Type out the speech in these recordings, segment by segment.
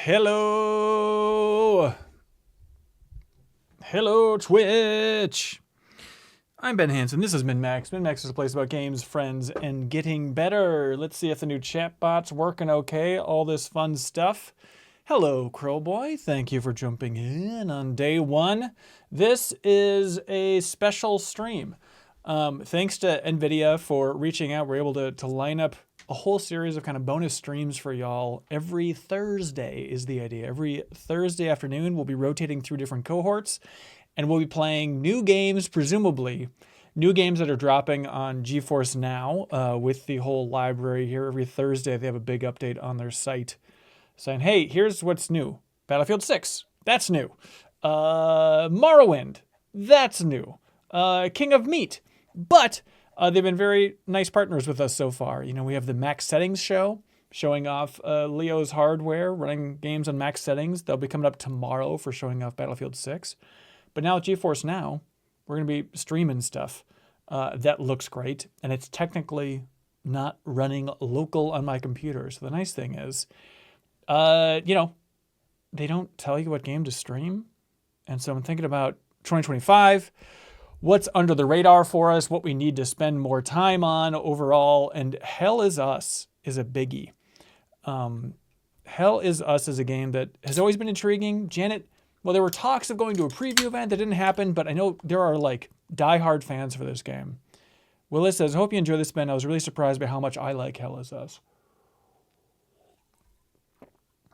Hello. Hello, Twitch. I'm Ben Hansen. This is MinnMax. MinnMax is a place about games, friends, and getting better. Let's see if the new chatbot's working okay. All this fun stuff. Hello, Crowboy. Thank you for jumping in on day one. This is a special stream. Thanks to NVIDIA for reaching out. We're able to line up a whole series of kind of bonus streams for y'all. Every Thursday is the idea. Every Thursday afternoon, we'll be rotating through different cohorts, and we'll be playing new games, presumably. New games that are dropping on GeForce now with the whole library here. Every Thursday, they have a big update on their site saying, hey, here's what's new. Battlefield 6, that's new. Morrowind, that's new. King of Meat. But they've been very nice partners with us so far. You know, we have the Max Settings show showing off Leo's hardware, running games on max settings. They'll be coming up tomorrow for showing off Battlefield 6. But now at GeForce Now, we're going to be streaming stuff that looks great. And it's technically not running local on my computer. So the nice thing is, you know, they don't tell you what game to stream. And so I'm thinking about 2025. What's under the radar for us, what we need to spend more time on overall, and Hell is Us is a biggie. Hell is Us is a game that has always been intriguing. Janet, well, there were talks of going to a preview event that didn't happen, but I know there are like diehard fans for this game. Willis says, hope you enjoy this, Ben. I was really surprised by how much I like Hell is Us.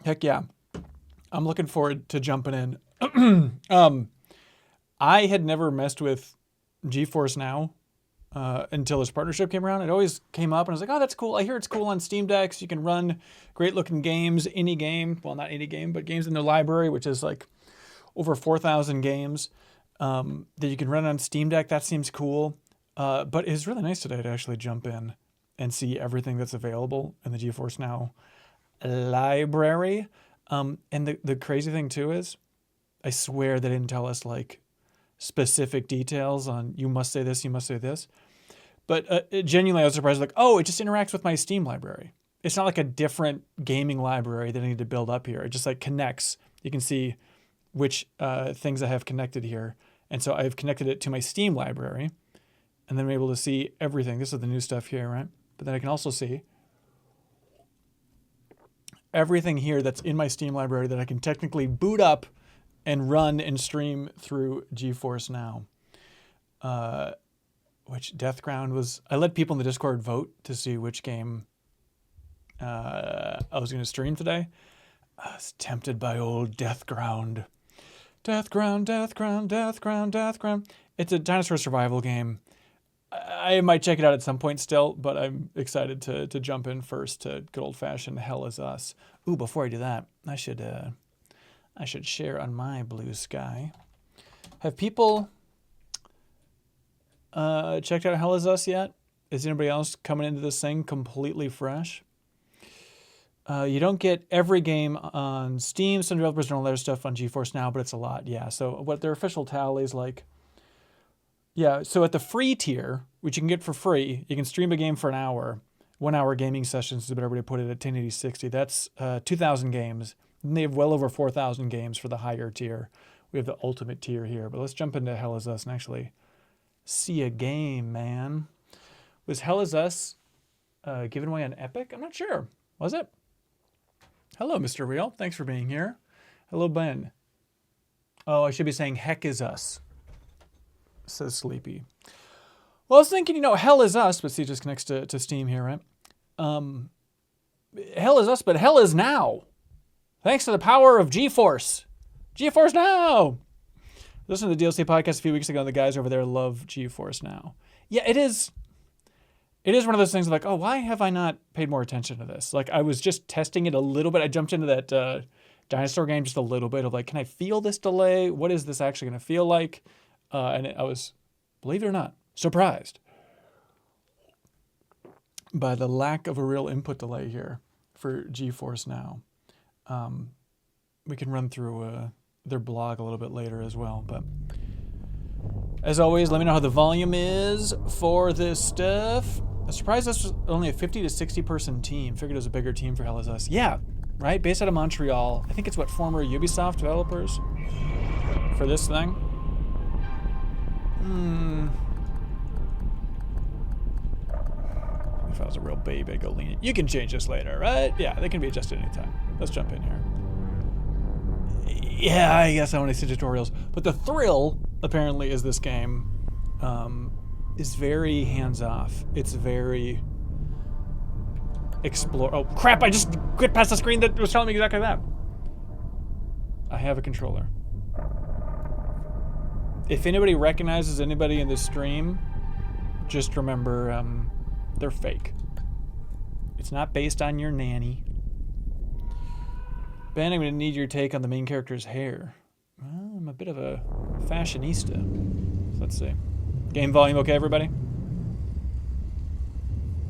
Heck yeah. I'm looking forward to jumping in. I had never messed with GeForce Now until this partnership came around. It always came up and I was like, oh, that's cool. I hear it's cool on Steam Decks. You can run great looking games, any game. Well, not any game, but games in their library, which is like over 4,000 games that you can run on Steam Deck. That seems cool. But it's really nice today to actually jump in and see everything that's available in the GeForce Now library. And the crazy thing too is, I swear they didn't tell us like specific details on you must say this, you must say this. But genuinely, I was surprised, like, oh, it just interacts with my Steam library. It's not like a different gaming library that I need to build up here. It just like connects. You can see which things I have connected here. And so I've connected it to my Steam library. And then I'm able to see everything. This is the new stuff here, right? But then I can also see everything here that's in my Steam library that I can technically boot up and run and stream through GeForce Now. Which Deathground was... I let people in the Discord vote to see which game I was going to stream today. I was tempted by old Deathground. Deathground. It's a dinosaur survival game. I might check it out at some point still, but I'm excited to jump in first to good old-fashioned Hell is Us. Ooh, before I do that, I should share on my blue sky. Have people checked out Hell is Us yet? Is anybody else coming into this thing completely fresh? You don't get every game on Steam. Some developers don't allow their stuff on GeForce Now, but it's a lot. Yeah, so what their official tally is like... Yeah, so at the free tier, which you can get for free, you can stream a game for an hour. 1 hour gaming sessions is what everybody put it at 1080-60. That's 2,000 games. And they have well over 4,000 games for the higher tier. We have the ultimate tier here. But let's jump into Hell is Us and actually see a game, man. Was Hell is Us given away on Epic? I'm not sure. Was it? Hello, Mr. Real. Thanks for being here. Hello, Ben. Oh, I should be saying Heck is Us, says Sleepy. Well, I was thinking, you know, Hell is Us, but see, it just connects to Steam here, right? Hell is Us, but Hell is Now. Thanks to the power of GeForce. GeForce Now! Listened to the DLC podcast a few weeks ago, and the guys over there love GeForce Now. Yeah, it is one of those things like, oh, why have I not paid more attention to this? Like, I was just testing it a little bit. I jumped into that dinosaur game just a little bit of like, can I feel this delay? What is this actually going to feel like? And I was, believe it or not, surprised by the lack of a real input delay here for GeForce Now. We can run through their blog a little bit later as well. But as always, let me know how the volume is for this stuff. I'm surprised this was only a 50 to 60 person team. Figured it was a bigger team for Hell Is Us. Yeah, right? Based out of Montreal. I think it's what, former Ubisoft developers for this thing? If I was a real baby, I'd go lean it. You can change this later, right? Yeah, they can be adjusted anytime. Let's jump in here. Yeah, I guess I want to see tutorials. But the thrill, apparently, is this game is very hands-off. It's very explore. Oh, crap, I just quit past the screen that was telling me exactly that. I have a controller. If anybody recognizes anybody in this stream, just remember, they're fake. It's not based on your nanny. Ben, I'm going to need your take on the main character's hair. Well, I'm a bit of a fashionista. So let's see. Game volume okay, everybody?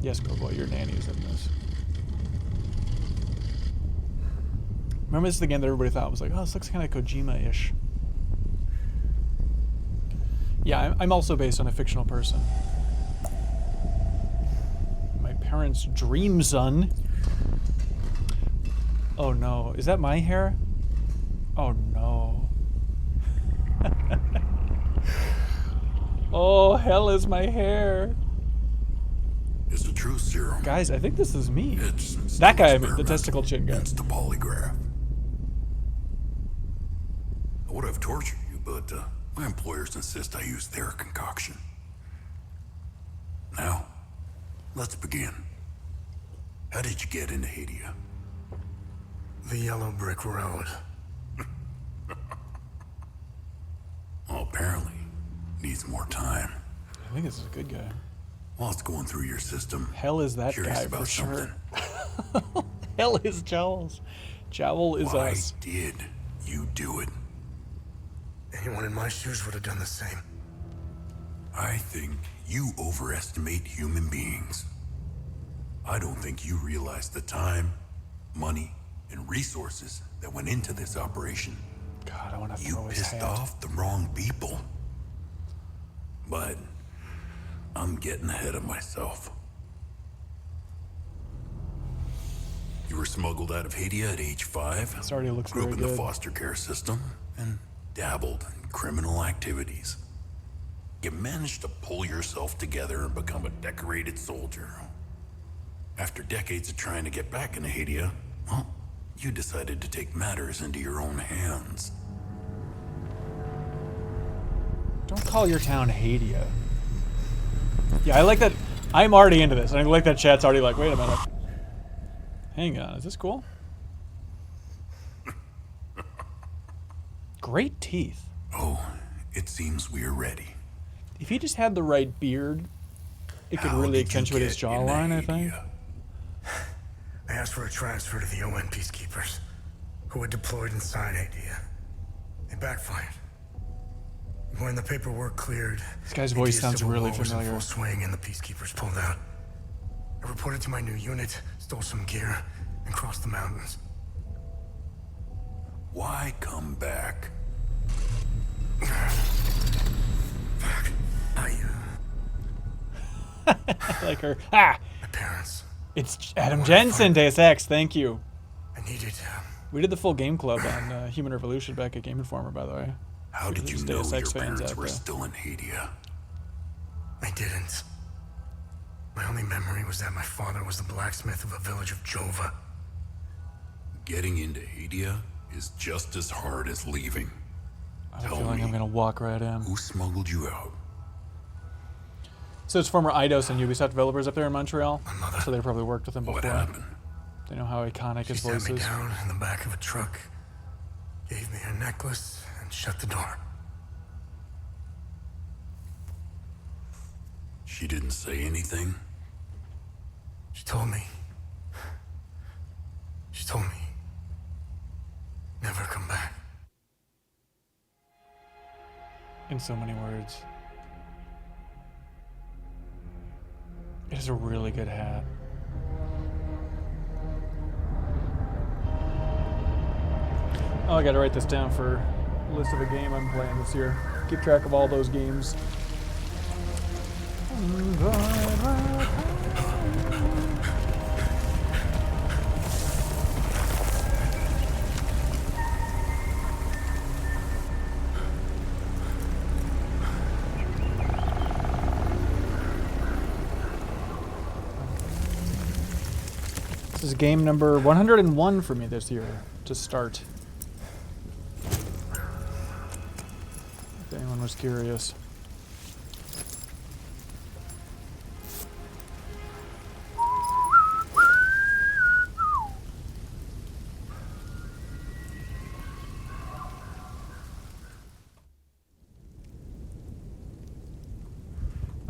Yes, Kobo, your nanny is in this. Remember, this is the game that everybody thought was like, oh, this looks kind of Kojima-ish. Yeah, I'm also based on a fictional person. My parents' dream son. Oh no, is that my hair? Oh no. Oh, hell is my hair. It's the truth, Zero. Guys, I think this is me. It's that guy, the testicle chin guy. It's the polygraph. I would have tortured you, but my employers insist I use their concoction. Now, let's begin. How did you get into Hadia? The yellow brick road. Well, apparently, needs more time. I think this is a good guy. While it's going through your system, hell is that curious guy about for sure. something. Hell is Jowls. Jowl is Why us. did you do it? Anyone in my shoes would have done the same. I think you overestimate human beings. I don't think you realize the time, money, and resources that went into this operation. God, I want to You throw his pissed hat. off the wrong people. But I'm getting ahead of myself. You were smuggled out of Hadia at age 5. This already looks Grew up very in the good. foster care system and dabbled in criminal activities. You managed to pull yourself together and become a decorated soldier. After decades of trying to get back into Hadia, well, you decided to take matters into your own hands. Don't call your town Hadia. Yeah, I like that. I'm already into this. I like that chat's already like, wait a minute. Hang on, is this cool? Great teeth. Oh, it seems we're ready. If he just had the right beard, it could How really did you accentuate his get into jawline, I think. Hadia? I asked for a transfer to the UN peacekeepers, who were deployed inside Hadia. It backfired. When the paperwork cleared, This guy's voice Hadia's sounds civil really war was in familiar. full swing, and the peacekeepers pulled out. I reported to my new unit, stole some gear, and crossed the mountains. Why come back? Fuck. Like her. Ah! My parents. It's Adam Jensen, Deus Ex. Thank you. I needed. We did the full game club on Human Revolution back at Game Informer, by the way. How did you There's know Deus your Ex fans parents out were there. still in Hadia? I didn't. My only memory was that my father was the blacksmith of a village of Jova. Getting into Hadia is just as hard as leaving. I have a Tell feeling me. I'm gonna walk right in. Who smuggled you out? So it's former Eidos and Ubisoft developers up there in Montreal. My mother. So they probably worked with him What before. happened? They know how iconic She his sat voice me is. down in the back of a truck, gave me her necklace, and shut the door. She didn't say anything? She told me. Never come back. In so many words. It is a really good hat. Oh, I gotta write this down for a list of a game I'm playing this year. Keep track of all those games. This is game number 101 for me this year to start. If anyone was curious.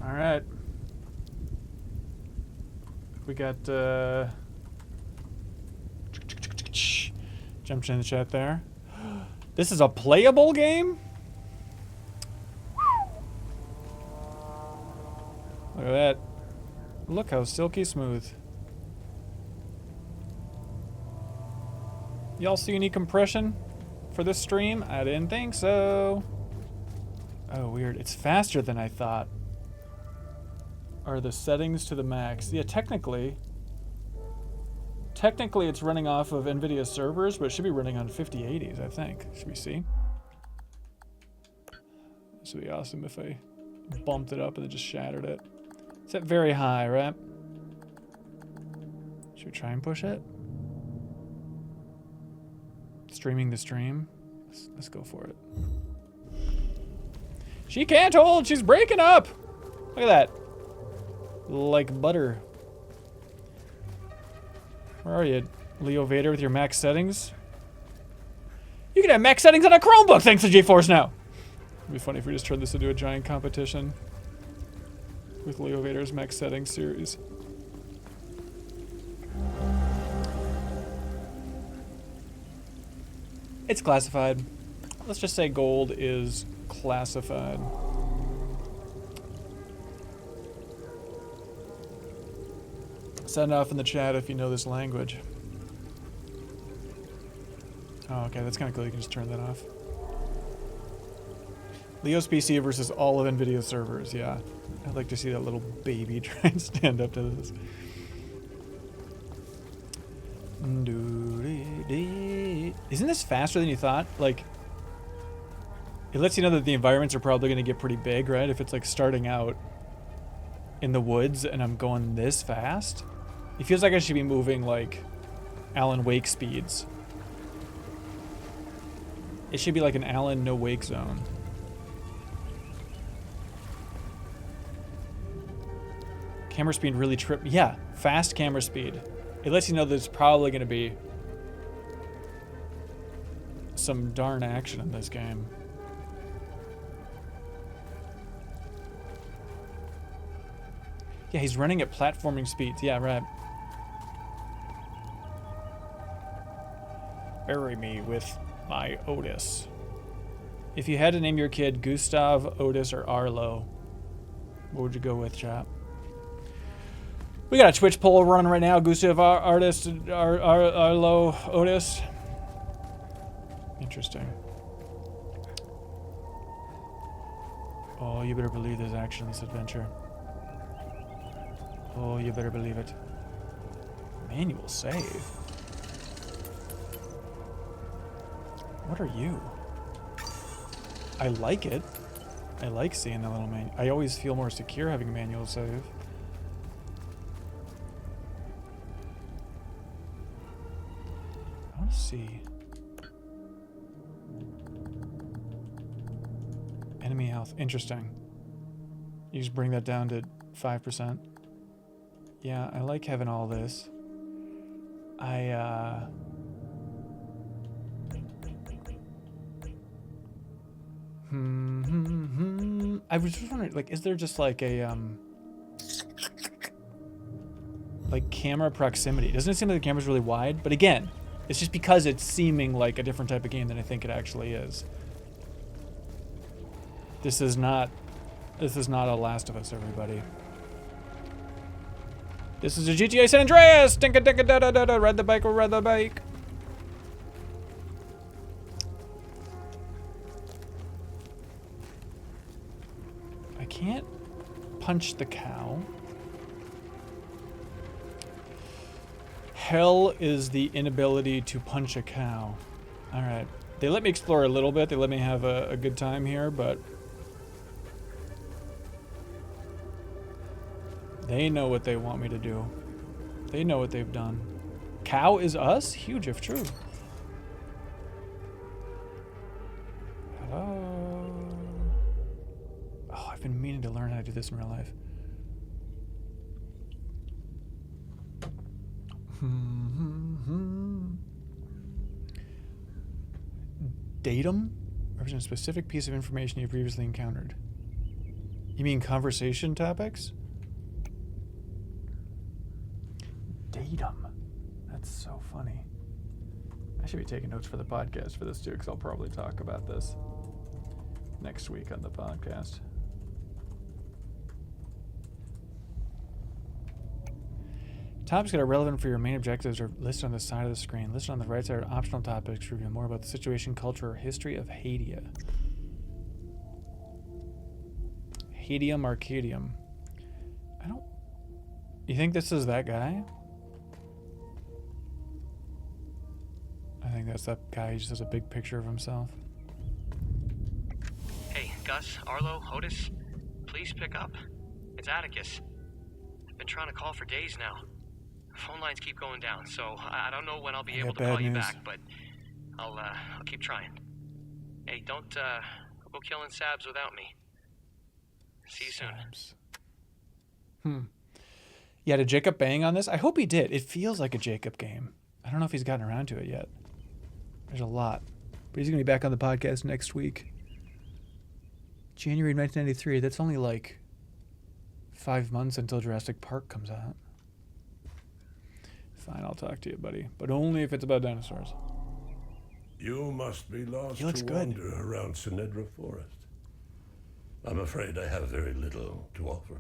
All right. We got jumped in the chat there. This is a playable game? Look at that. Look how silky smooth. Y'all see any compression for this stream? I didn't think so. Oh, weird. It's faster than I thought. Are the settings to the max? Yeah, technically it's running off of NVIDIA servers, but it should be running on 5080s, I think. Should we see? This would be awesome if I bumped it up and then just shattered it. It's at very high, right? Should we try and push it? Streaming the stream? Let's go for it. She can't hold! She's breaking up! Look at that. Like butter. Where are you, Leo Vader, with your max settings? You can have max settings on a Chromebook thanks to GeForce now! It'd be funny if we just turned this into a giant competition with Leo Vader's max settings series. It's classified. Let's just say gold is classified. Send off in the chat if you know this language. Oh, okay, that's kind of cool. You can just turn that off. Leo's PC versus all of NVIDIA servers. Yeah, I'd like to see that little baby try and stand up to this. Isn't this faster than you thought? Like, it lets you know that the environments are probably going to get pretty big, right? If it's like starting out in the woods and I'm going this fast. It feels like I should be moving like Alan Wake speeds. It should be like an Alan no wake zone. Camera speed really yeah, fast camera speed. It lets you know there's probably going to be some darn action in this game. Yeah, he's running at platforming speeds. Yeah, right. Bury me with my Otis. If you had to name your kid Gustav, Otis, or Arlo, what would you go with, chap? We got a Twitch poll running right now. Gustav, Artist, Arlo, Otis. Interesting. Oh, you better believe there's action in this adventure. Oh, you better believe it. Manual save. What are you? I like it. I like seeing that little manual. I always feel more secure having a manual save. I want to see. Enemy health. Interesting. You just bring that down to 5%. Yeah, I like having all this. I was just wondering, like, is there just like a like camera proximity? Doesn't it seem like the camera's really wide? But again, it's just because it's seeming like a different type of game than I think it actually is. This is not a Last of Us, everybody. This is a GTA San Andreas! Dinka dinka da da da da, ride the bike or ride the bike. I can't punch the cow. Hell is the inability to punch a cow. Alright. They let me explore a little bit. They let me have a good time here, but they know what they want me to do. They know what they've done. Cow is us? Huge if true. Hello? Oh, I've been meaning to learn how to do this in real life. Datum represents a specific piece of information you previously encountered. You mean conversation topics? Datum. That's so funny. I should be taking notes for the podcast for this too, because I'll probably talk about this next week on the podcast. Topics that are relevant for your main objectives are listed on the side of the screen. Listed on the right side are optional topics to reveal more about the situation, culture, or history of Hadia. Hadium Arcadium. I don't... You think this is that guy? I think that's that guy who just has a big picture of himself. Hey, Gus, Arlo, Otis, please pick up. It's Atticus. I've been trying to call for days now. Phone lines keep going down, so I don't know when I'll be able to call you back, but I'll keep trying. Hey, don't go killing Sabs without me. See you soon. Yeah, did Jacob bang on this? I hope he did. It feels like a Jacob game. I don't know if he's gotten around to it yet. There's a lot. But he's going to be back on the podcast next week. January 1993. That's only like 5 months until Jurassic Park comes out. Fine, I'll talk to you, buddy. But only if it's about dinosaurs. You must be lost He looks to good. wander around Sinedra Forest. I'm afraid I have very little to offer.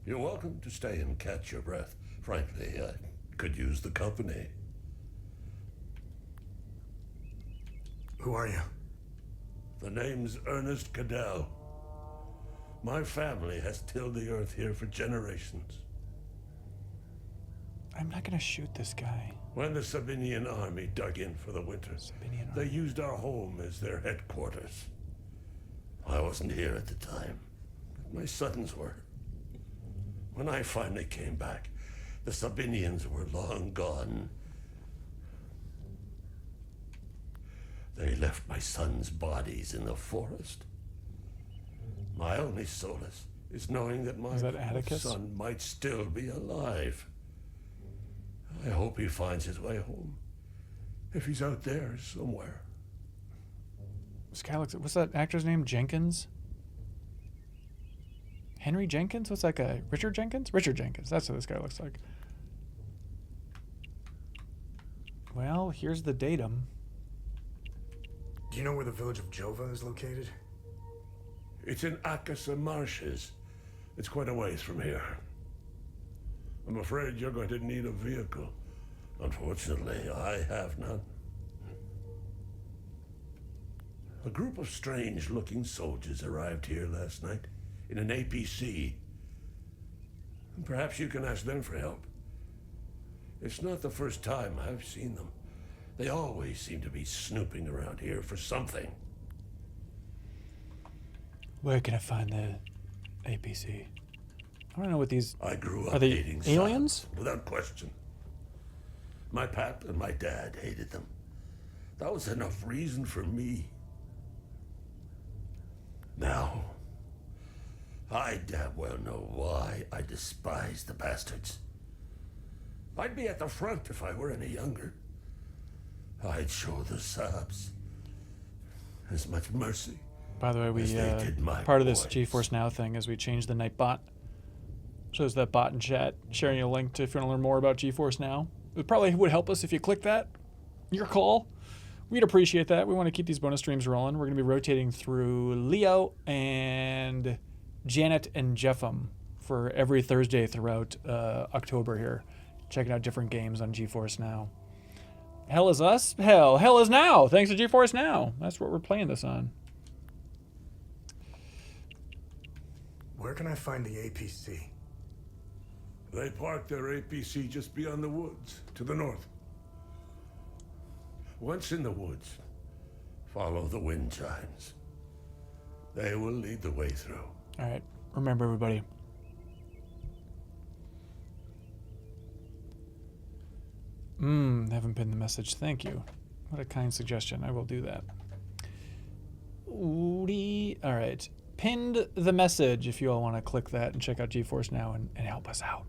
You're welcome to stay and catch your breath. Frankly, I could use the company. Who are you? The name's Ernest Cadell. My family has tilled the earth here for generations. I'm not going to shoot this guy. When the Sabinian army dug in for the winter, Sabinian they army. used our home as their headquarters. I wasn't here at the time, but my sons were. When I finally came back, the Sabinians were long gone. They left my sons' bodies in the forest. My only solace is knowing that my Is that Atticus? son might still be alive. I hope he finds his way home. If he's out there somewhere. This guy looks... What's that actor's name? Jenkins? Henry Jenkins? What's that guy? Richard Jenkins? Richard Jenkins. That's what this guy looks like. Well, here's the datum. Do you know where the village of Jova is located? It's in Akasa Marshes. It's quite a ways from here. I'm afraid you're going to need a vehicle. Unfortunately, I have none. A group of strange-looking soldiers arrived here last night in an APC. Perhaps you can ask them for help. It's not the first time I've seen them. They always seem to be snooping around here for something. Where can I find the APC? I don't know what these... I grew Are up they hating aliens? Sabs, without question. My pap and my dad hated them. That was enough reason for me. Now, I damn well know why I despise the bastards. I'd be at the front if I were any younger. I'd show the Sabs as much mercy. By the way, we as they did my part of this boys. GeForce Now thing is we changed the night bot. So there's that bot in chat sharing a link to if you want to learn more about GeForce Now. It probably would help us if you click that. Your call. We'd appreciate that. We want to keep these bonus streams rolling. We're going to be rotating through Leo and Janet and Jeffem for every Thursday throughout October here. Checking out different games on GeForce Now. Hell is us? Hell is now. Thanks to GeForce Now. That's what we're playing this on. Where can I find the APC? They parked their APC just beyond the woods, to the north. Once in the woods, follow the wind chimes. They will lead the way through. All right. Remember, everybody. Haven't pinned the message. Thank you. What a kind suggestion. I will do that. All right. Pinned the message if you all want to click that and check out GeForce now and help us out.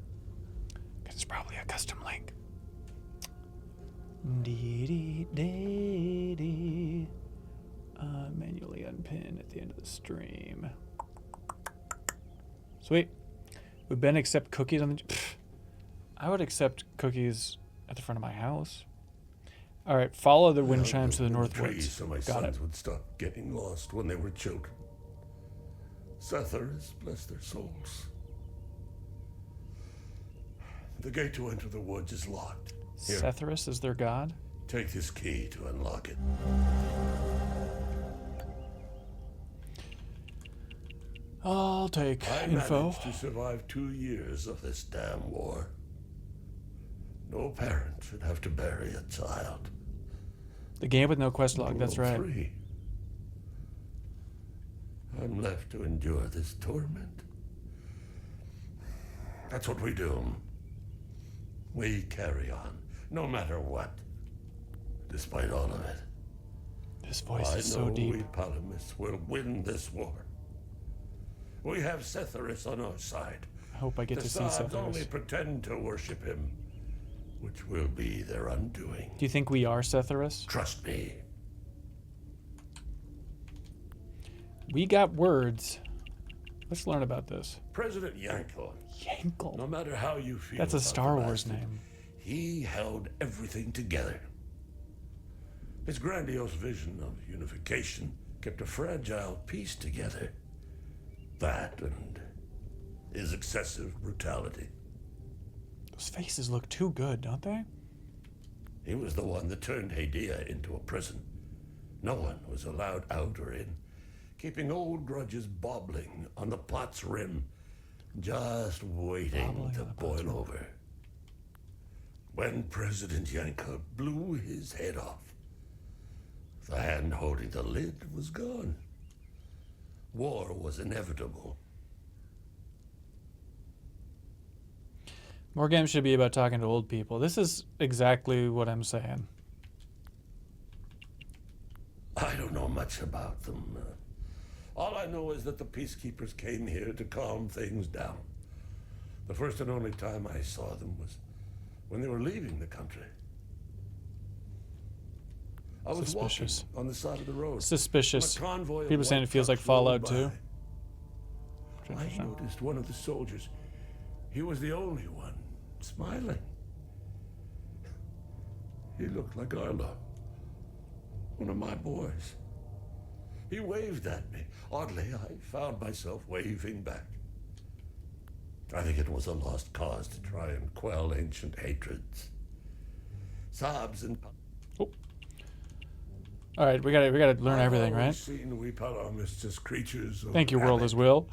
Because it's probably a custom link. Manually unpin at the end of the stream. Sweet. Would Ben accept cookies on the... Pfft. I would accept cookies at the front of my house. All right, follow the wind chimes to the northwards. So my sons would stop getting lost when they were children. Setharus, bless their souls. The gate to enter the woods is locked. Here, Setharus is their god? take this key to unlock it. I'll take I info. managed to survive 2 years of this damn war. No parent should have to bury a child. The game with no quest log, that's right. 3. I'm left to endure this torment. That's what we do. We carry on, no matter what. Despite all of it. This voice I is know so deep. we Palamists will win this war. We have Setharus on our side. I hope I get The to see Sabs only Setharus. pretend to worship him, which will be their undoing. Do you think we are Setharus? Trust me. We got words. Let's learn about this. President Yankel, Yankel. no matter how you feel That's a about Star the Wars bastard, name. he held everything together. His grandiose vision of unification kept a fragile peace together. That and his excessive brutality. Those faces look too good, don't they? He was the one that turned Hadia into a prison. No one was allowed out or in, keeping old grudges bobbling on the pot's rim, just waiting Bobbling to on the pot's boil rim. over. When President Yanka blew his head off, the hand holding the lid was gone. War was inevitable. More games should be about talking to old people. This is exactly what I'm saying. I don't know much about them. All I know is that the peacekeepers came here to calm things down. The first and only time I saw them was when they were leaving the country. I was Suspicious. walking on the side of the road. Suspicious. when a convoy of People saying white it feels like trucks rolled Fallout by. 2. I noticed one of the soldiers. He was the only one smiling. He looked like Arlo, one of my boys. He waved at me. Oddly, I found myself waving back. I think it was a lost cause to try and quell ancient hatreds. Sabs and All right, we gotta learn everything, I've right? always seen we Palamists as creatures of Thank you, World habit. as Will.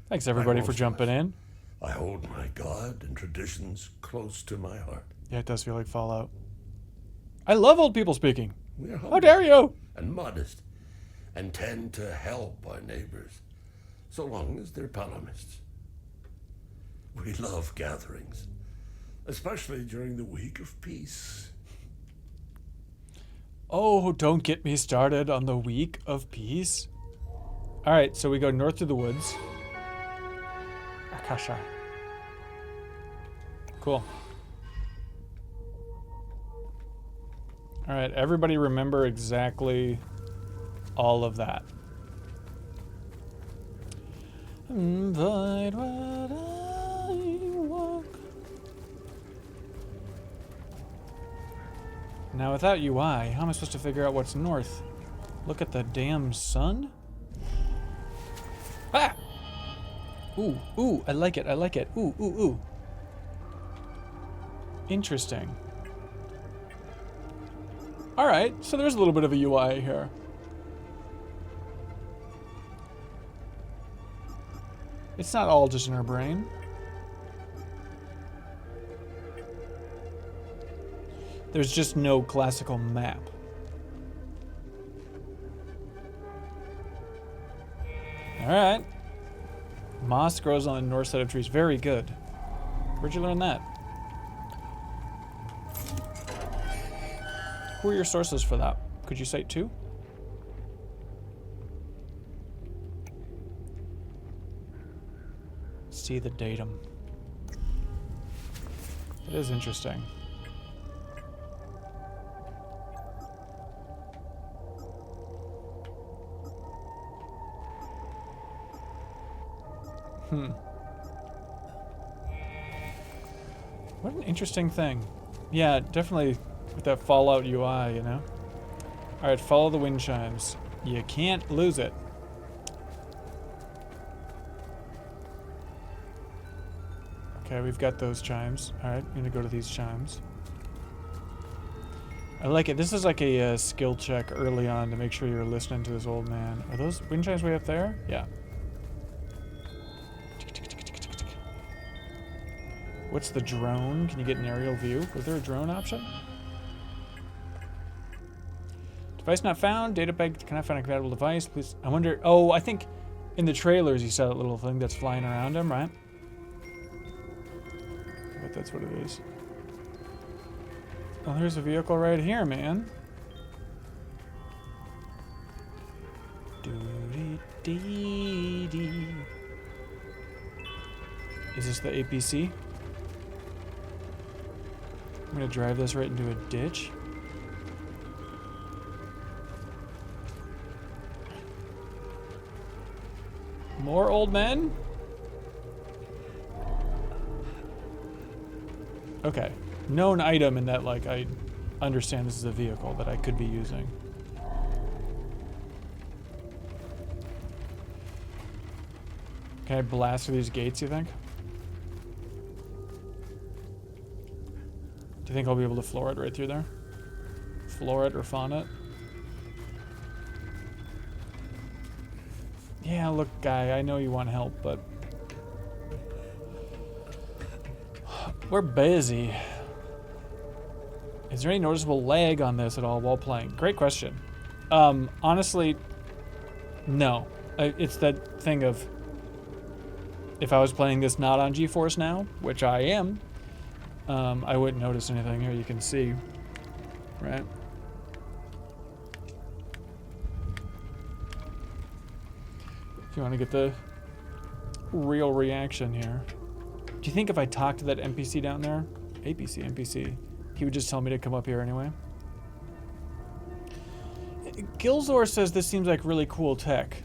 Thanks everybody for most jumping in. I hold my God and traditions close to my heart. Yeah, it does feel like Fallout. I love old people speaking. We're How humble dare you? and modest and tend to help our neighbors, so long as they're Palamists. We love gatherings, especially during the week of peace. Oh, don't get me started on the week of peace. All right, so we go north through the woods. Akasha. Cool. All right, everybody remember exactly all of that. Invite what I walk. Now without UI, how am I supposed to figure out what's north? Look at the damn sun? Ah! Ooh, ooh, I like it, I like it. Ooh, ooh, ooh. Interesting. Alright, so there's a little bit of a UI here. It's not all just in our brain. There's just no classical map. Alright. Moss grows on the north side of trees. Very good. Where'd you learn that? Who are your sources for that? Could you cite two? See the datum. It is interesting. What an interesting thing. Yeah, definitely with that Fallout UI, you know? Alright, follow the wind chimes. You can't lose it. Okay, we've got those chimes. Alright, I'm gonna go to these chimes. I like it. This is like a skill check early on to make sure you're listening to this old man. Are those wind chimes way up there? Yeah. What's the drone? Can you get an aerial view? Was there a drone option? Device not found. Data bank cannot find a compatible device. Please. I wonder. Oh, I think in the trailers you saw that little thing that's flying around him, right? I bet that's what it is. Well, there's a vehicle right here, man. Doo-dee-dee-dee. Is this the APC? I'm gonna drive this right into a ditch. More old men? Okay. Known item in that, like, I understand this is a vehicle that I could be using. Can I blast through these gates, you think? Do you think I'll be able to floor it right through there? Floor it or fawn it? Yeah, look, guy, I know you want help, but... we're busy. Is there any noticeable lag on this at all while playing? Great question. Honestly, no. It's that thing of... if I was playing this not on GeForce Now, which I am, I wouldn't notice anything. Here you can see, right? If you want to get the real reaction here. Do you think if I talked to that NPC down there, NPC, he would just tell me to come up here anyway? Gilzor says this seems like really cool tech.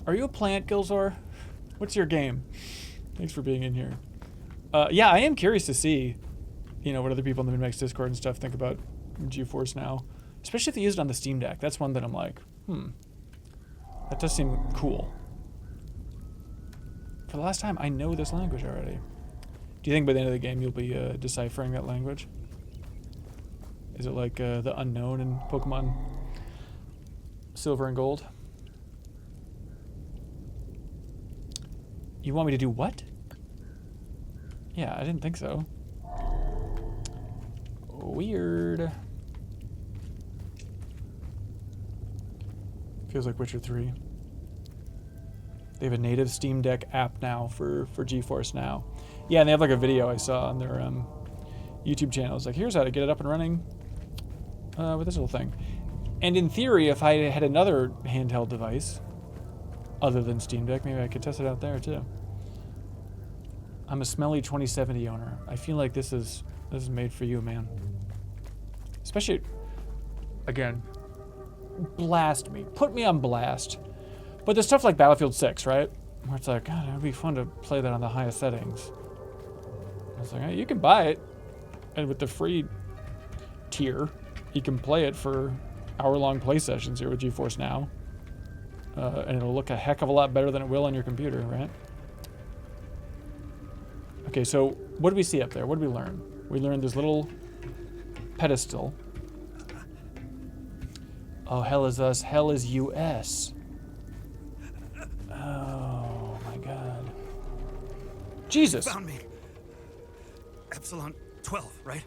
Are you a plant, Gilzor? What's your game? Thanks for being in here. Yeah, I am curious to see, you know, what other people in the MinnMax Discord and stuff think about GeForce Now. Especially if they use it on the Steam Deck. That's one that I'm like, that does seem cool. For the last time, I know this language already. Do you think by the end of the game you'll be deciphering that language? Is it like the unknown in Pokemon Silver and Gold? You want me to do what? Yeah, I didn't think so. Weird. Feels like Witcher 3. They have a native Steam Deck app now for GeForce Now. Yeah, and they have like a video I saw on their YouTube channel. It's like, here's how to get it up and running with this little thing. And in theory, if I had another handheld device other than Steam Deck, maybe I could test it out there too. I'm a smelly 2070 owner. I feel like this is made for you, man. Especially, again, blast me. Put me on blast. But there's stuff like Battlefield 6, right? Where it's like, God, it would be fun to play that on the highest settings. I was like, hey, you can buy it. And with the free tier, you can play it for hour-long play sessions here with GeForce Now. And it'll look a heck of a lot better than it will on your computer, right? Okay, so what did we see up there? What did we learn? We learned this little pedestal. Oh, hell is us, hell is US. Oh my God. Jesus. Found me. Epsilon 12, right?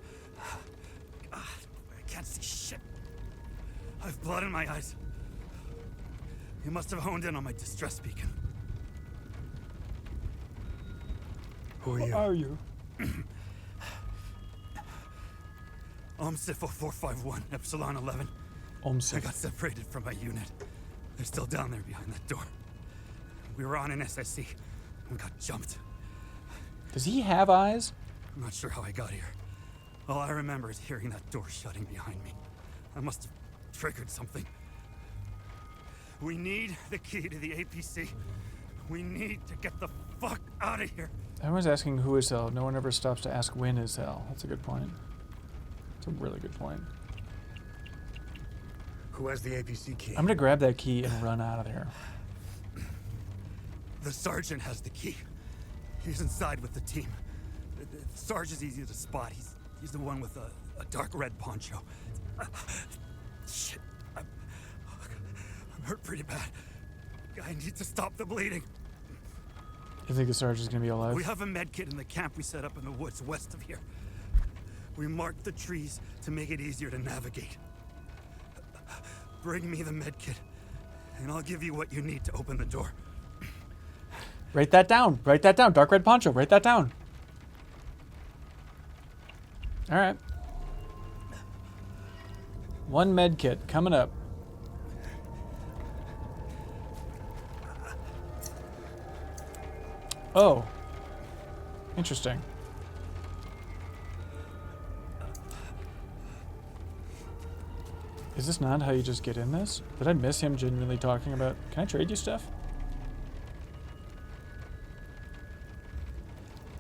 God, I can't see shit. I have blood in my eyes. You must have honed in on my distress beacon. Who are you? OMSIF 0451, Epsilon 11. I OMSIF. got separated from my unit. They're still down there behind that door. We were on an SSC. We got jumped. Does he have eyes? I'm not sure how I got here. All I remember is hearing that door shutting behind me. I must have triggered something. We need the key to the APC. We need to get the fuck out of here. Everyone's asking who is hell. No one ever stops to ask when is hell. That's a good point. That's a really good point. Who has the APC key? I'm gonna grab that key and run out of there. The sergeant has the key. He's inside with the team. The Sarge is easy to spot. He's the one with a dark red poncho. Shit. I'm hurt pretty bad. I need to stop the bleeding. You think the sergeant's gonna be alive? We have a med kit in the camp we set up in the woods west of here. We marked the trees to make it easier to navigate. Bring me the med kit, and I'll give you what you need to open the door. Write that down. Write that down. Dark red poncho. Write that down. All right. One med kit coming up. Oh. Interesting. Is this not how you just get in this? Did I miss him genuinely talking about, can I trade you stuff?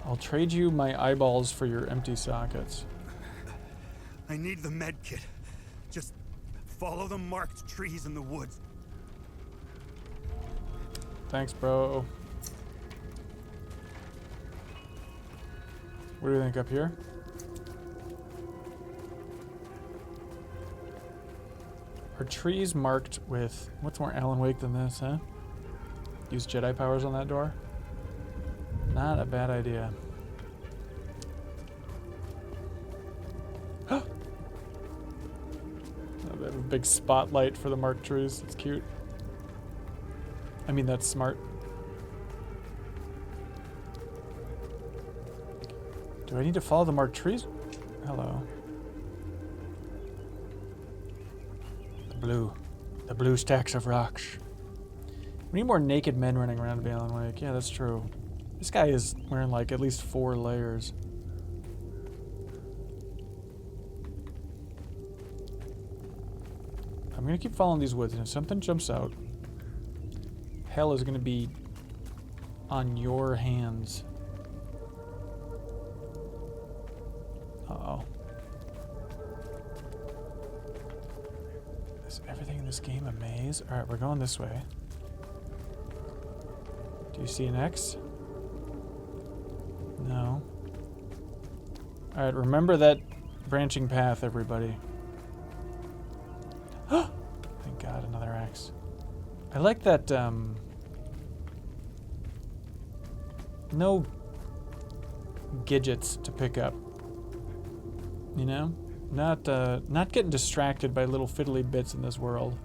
I'll trade you my eyeballs for your empty sockets. I need the med kit. Just follow the marked trees in the woods. Thanks, bro. What do you think up here? Are trees marked with... What's more Alan Wake than this, huh? Use Jedi powers on that door? Not a bad idea. Oh, they have a big spotlight for the marked trees. It's cute. I mean, that's smart. Do I need to follow the marked trees? Hello. The blue stacks of rocks. We need more naked men running around Alan Wake. Yeah, that's true. This guy is wearing like at least 4 layers. I'm gonna keep following these woods, and if something jumps out, hell is gonna be on your hands. Uh-oh. Is everything in this game a maze? Alright, we're going this way. Do you see an X? No. Alright, remember that branching path, everybody. Thank God, another X. I like that, no gadgets to pick up. You know? Not getting distracted by little fiddly bits in this world.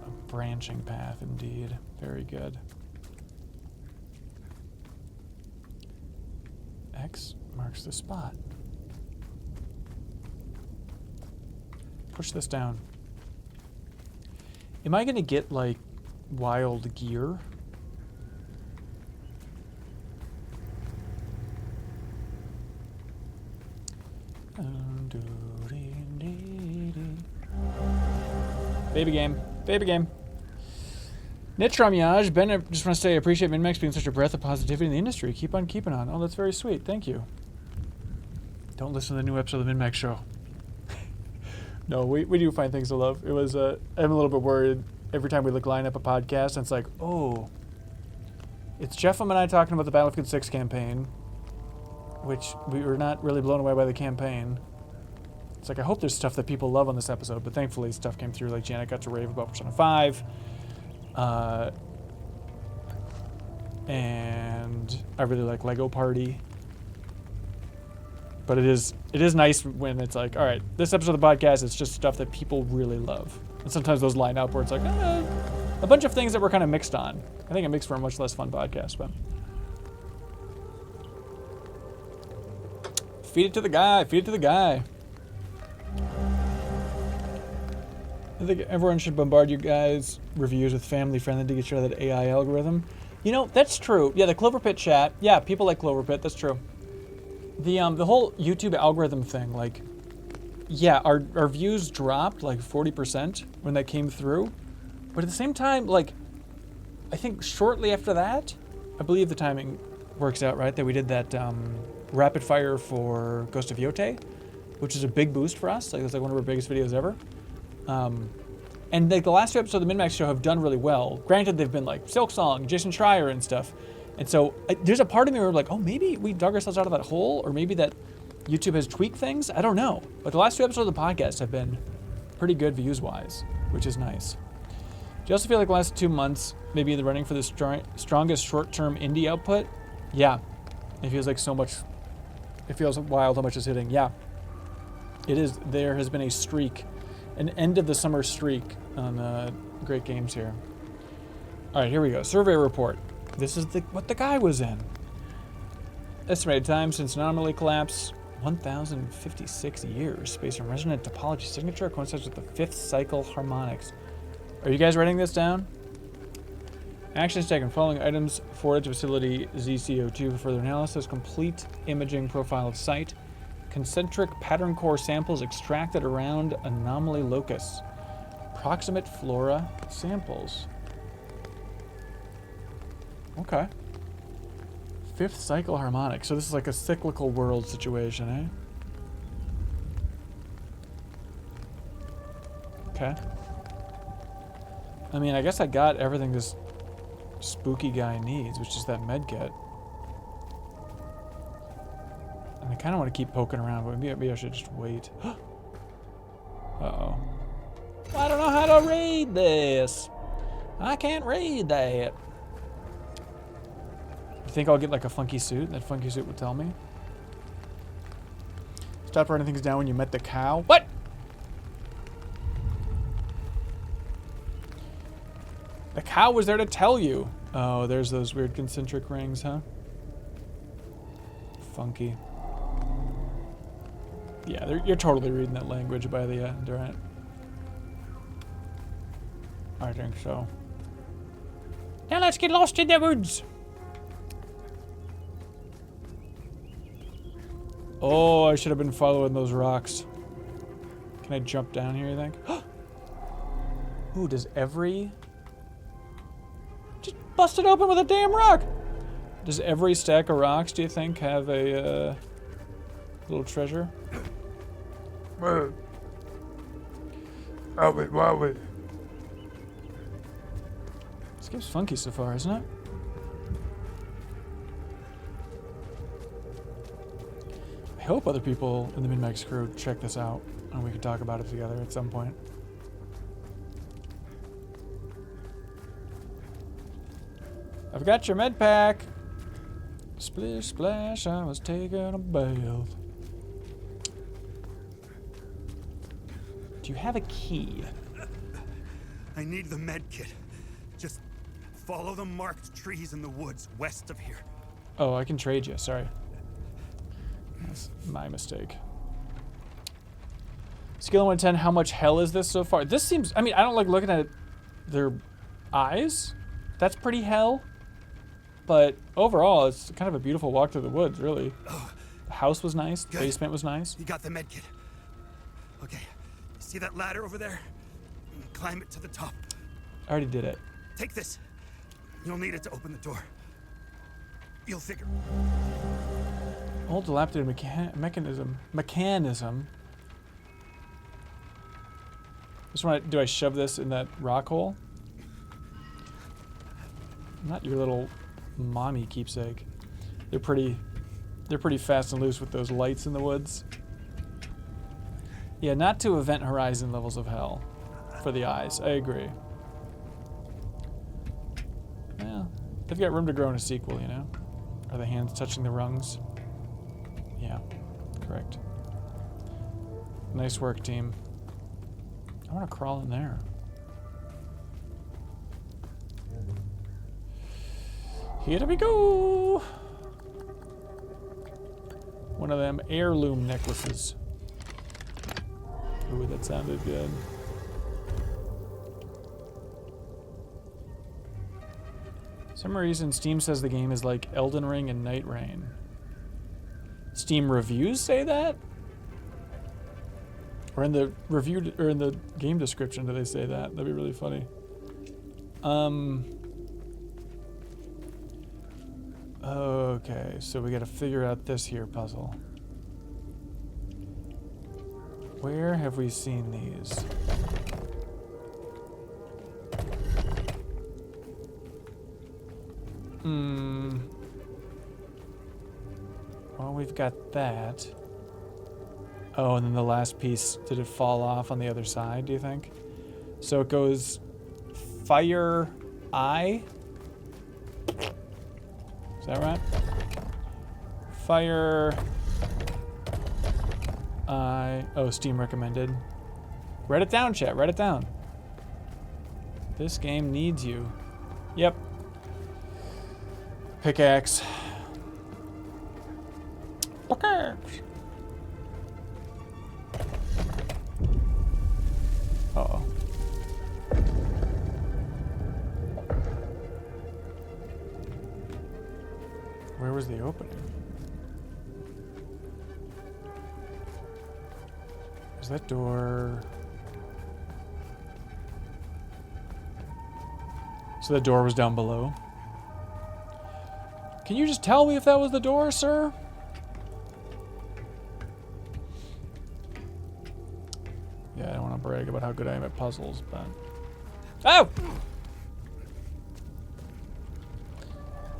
A branching path, indeed. Very good. X marks the spot. Push this down. Am I gonna get, like, wild gear? Baby game. Baby game. Nitramyage, Ben, I just want to say I appreciate MinnMax being such a breath of positivity in the industry. Keep on keeping on. Oh, that's very sweet. Thank you. Don't listen to the new episode of the MinnMax show. No, we do find things to love. It was, I'm a little bit worried every time we line up a podcast, and it's like, oh, it's Jeff and I talking about the Battlefield 6 campaign, which we were not really blown away by the campaign. It's like, I hope there's stuff that people love on this episode, but thankfully stuff came through, like Janet got to rave about Persona 5. And I really like Lego Party. But it is nice when it's like, all right, this episode of the podcast is just stuff that people really love. And sometimes those line up where it's like, a bunch of things that we're kind of mixed on. I think it makes for a much less fun podcast, but... Feed it to the guy. Feed it to the guy. I think everyone should bombard you guys' reviews with family friendly to get rid of that AI algorithm. You know, that's true. Yeah, the Cloverpit chat. Yeah, people like Cloverpit. That's true. The whole YouTube algorithm thing, like, yeah, our views dropped like 40% when that came through. But at the same time, like, I think shortly after that, I believe the timing works out right, that we did that rapid fire for Ghost of Yote, which is a big boost for us. Like, it's like one of our biggest videos ever. And like the last 2 episodes of the MinnMax show have done really well. Granted, they've been like Silksong, Jason Schreier and stuff. And so there's a part of me where like, oh, maybe we dug ourselves out of that hole, or maybe that YouTube has tweaked things. I don't know. But the last 2 episodes of the podcast have been pretty good views-wise, which is nice. Do you also feel like the last 2 months, maybe in the running for the strongest short-term indie output? Yeah. It feels like so much. It feels wild how much is hitting. Yeah. It is. There has been a streak, an end of the summer streak on great games here. All right, here we go. Survey report. This is what the guy was in. Estimated time since anomaly collapse, 1,056 years. Space and resonant topology signature coincides with the 5th cycle harmonics. Are you guys writing this down? Actions taken. Following items forwarded to facility ZCO2 for further analysis. Complete imaging profile of site. Concentric pattern core samples extracted around anomaly locus. Proximate flora samples. Okay. 5th cycle harmonic. So this is like a cyclical world situation, eh? Okay. I mean, I guess I got everything this spooky guy needs, which is that medkit. And I kind of want to keep poking around, but maybe I should just wait. Uh-oh. I don't know how to read this. I can't read that. You think I'll get like a funky suit? That funky suit would tell me. Stop writing things down when you met the cow. What? The cow was there to tell you. Oh, there's those weird concentric rings, huh? Funky. Yeah, you're totally reading that language by the end, right? I think so. Now let's get lost in the woods. Oh, I should have been following those rocks. Can I jump down here, you think? Ooh, does every... Just bust it open with a damn rock! Does every stack of rocks, do you think, have a little treasure? This game's funky so far, isn't it? I hope other people in the MinnMax crew check this out and we can talk about it together at some point. I've got your med pack. Splish splash, I was taking a bath. Do you have a key? I need the med kit. Just follow the marked trees in the woods west of here. Oh, I can trade you. Sorry. That's my mistake. Scale of 1 to 10, how much hell is this so far? This seems... I mean, I don't like looking at their eyes. That's pretty hell. But overall, it's kind of a beautiful walk through the woods, really. The house was nice. The basement was nice. You got the med kit. Okay. See that ladder over there? Climb it to the top. I already did it. Take this. You'll need it to open the door. You'll figure. Old dilapidated mechanism. Just want to, do I shove this in that rock hole? Not your little mommy keepsake. They're pretty fast and loose with those lights in the woods. Yeah, not to Event Horizon levels of hell for the eyes. I agree. Yeah, they've got room to grow in a sequel, you know? Are the hands touching the rungs? Yeah, correct. Nice work, team. I want to crawl in there. Here we go. One of them heirloom necklaces. Ooh, that sounded good. For some reason, Steam says the game is like Elden Ring and Night Rain. Steam reviews say that? Or in the review, or in the game description, do they say that? That'd be really funny. Okay, so we gotta figure out this here puzzle. Where have we seen these? Well, we've got that. Oh, and then the last piece, did it fall off on the other side, do you think? So it goes fire eye. Is that right? Fire eye. Oh, Steam recommended. Write it down, chat. Write it down. This game needs you. Yep. Pickaxe. Pickaxe. Uh-oh. Where was the opening? Is that door... So the door was down below. Can you just tell me if that was the door, sir? Yeah, I don't want to brag about how good I am at puzzles, but... Oh!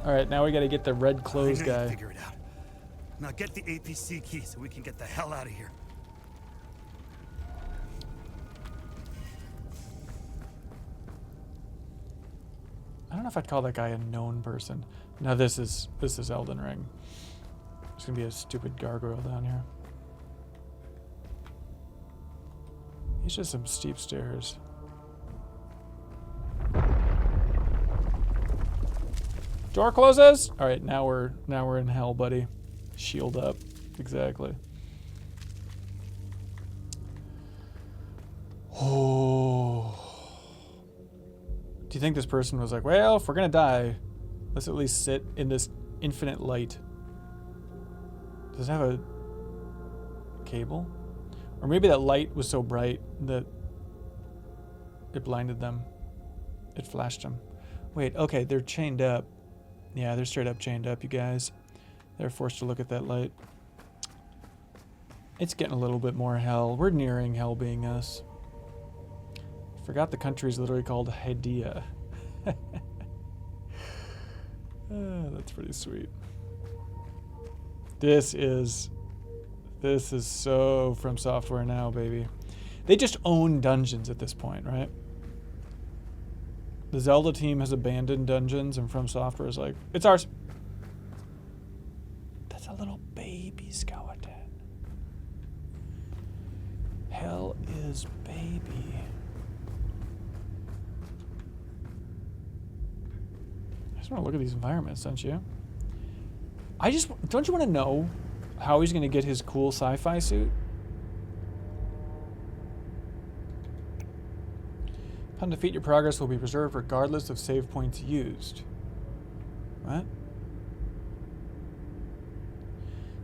Alright, now we gotta get the red clothes I know you guy. figure it out. Now get the APC key so we can get the hell out of here. I don't know if I'd call that guy a known person. No, this is Elden Ring. There's gonna be a stupid gargoyle down here. It's just some steep stairs. Door closes. All right, now we're in hell, buddy. Shield up. Exactly. Oh. Do you think this person was like, well, if we're gonna die, let's at least sit in this infinite light? Does it have a cable? Or maybe that light was so bright that it blinded them. It flashed them. Wait, okay, they're chained up. Yeah, they're straight up chained up, you guys. They're forced to look at that light. It's getting a little bit more hell. We're nearing hell being us. Forgot the country's literally called Hydia. That's pretty sweet. This is so From Software now, baby. They just own dungeons at this point, right? The Zelda team has abandoned dungeons, and From Software is like, it's ours. That's a little baby skeleton. Hell is baby. I just want to look at these environments, don't you? Don't you want to know how he's going to get his cool sci-fi suit? Upon defeat, your progress will be preserved regardless of save points used. What?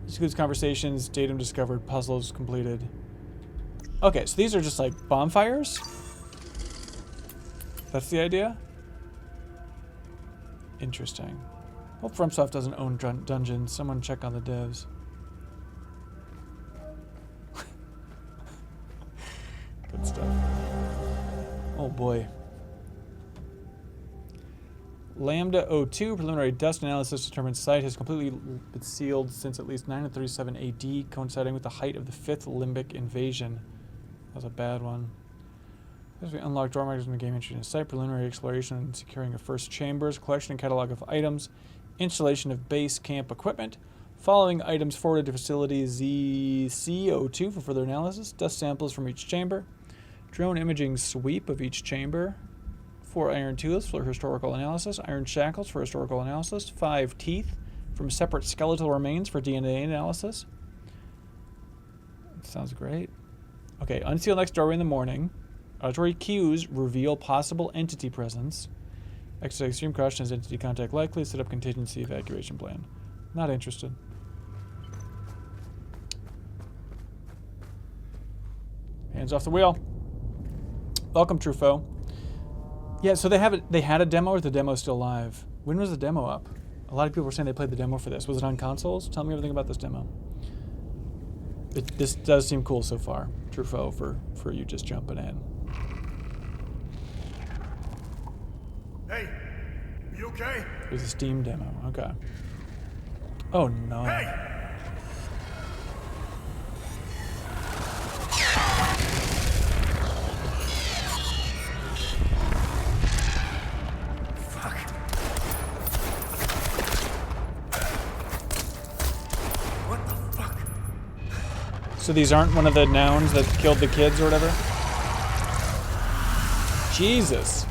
This includes conversations, datum discovered, puzzles completed. Okay, so these are just like bonfires? That's the idea? Interesting. Hope FromSoft doesn't own dungeons. Someone check on the devs. Good stuff. Oh boy. Lambda 02 preliminary dust analysis determines site has completely been sealed since at least 937 AD, coinciding with the height of the 5th Limbic invasion. That was a bad one. As we unlock door markers in the game, introducing site, preliminary exploration and securing of first chambers, collection and catalog of items, installation of base camp equipment, following items forwarded to facility ZC02 for further analysis, dust samples from each chamber, drone imaging sweep of each chamber, 4 iron tools for historical analysis, iron shackles for historical analysis, 5 teeth from separate skeletal remains for DNA analysis, Sounds great. Okay, unseal next doorway in the morning. Auditory cues reveal possible entity presence. Exercise extreme caution as entity contact likely. Set up contingency evacuation plan. Not interested. Hands off the wheel. Welcome, Truffaut. Yeah, so they had a demo, or is the demo still live? When was the demo up? A lot of people were saying they played the demo for this. Was it on consoles? Tell me everything about this demo. This does seem cool so far, Truffaut, for you just jumping in. Hey, you okay? It was a Steam demo. Okay. Oh no. Hey! So these aren't one of the nouns that killed the kids or whatever? Jesus.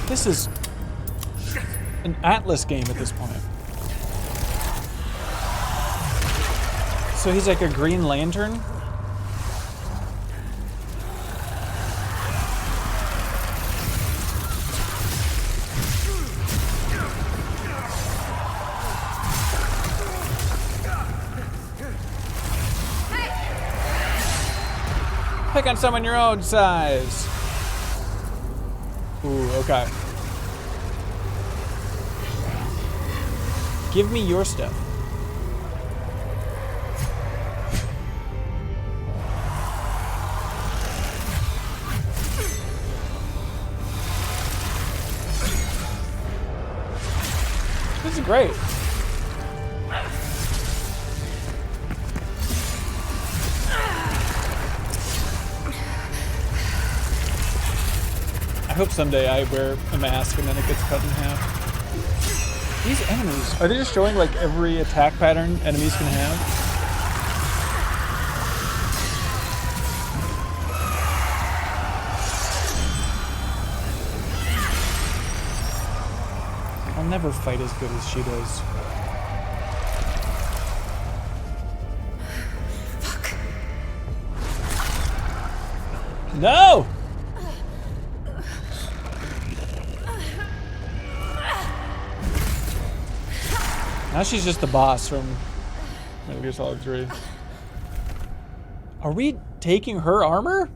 This is an Atlas game at this point. So he's like a Green Lantern? Pick on someone your own size. Ooh, okay. Give me your stuff. This is great. I hope someday I wear a mask and then it gets cut in half. These enemies, are they just showing like every attack pattern enemies can have? I'll never fight as good as she does. Fuck. No! Now she's just the boss from Metal Gear Solid 3. Are we taking her armor?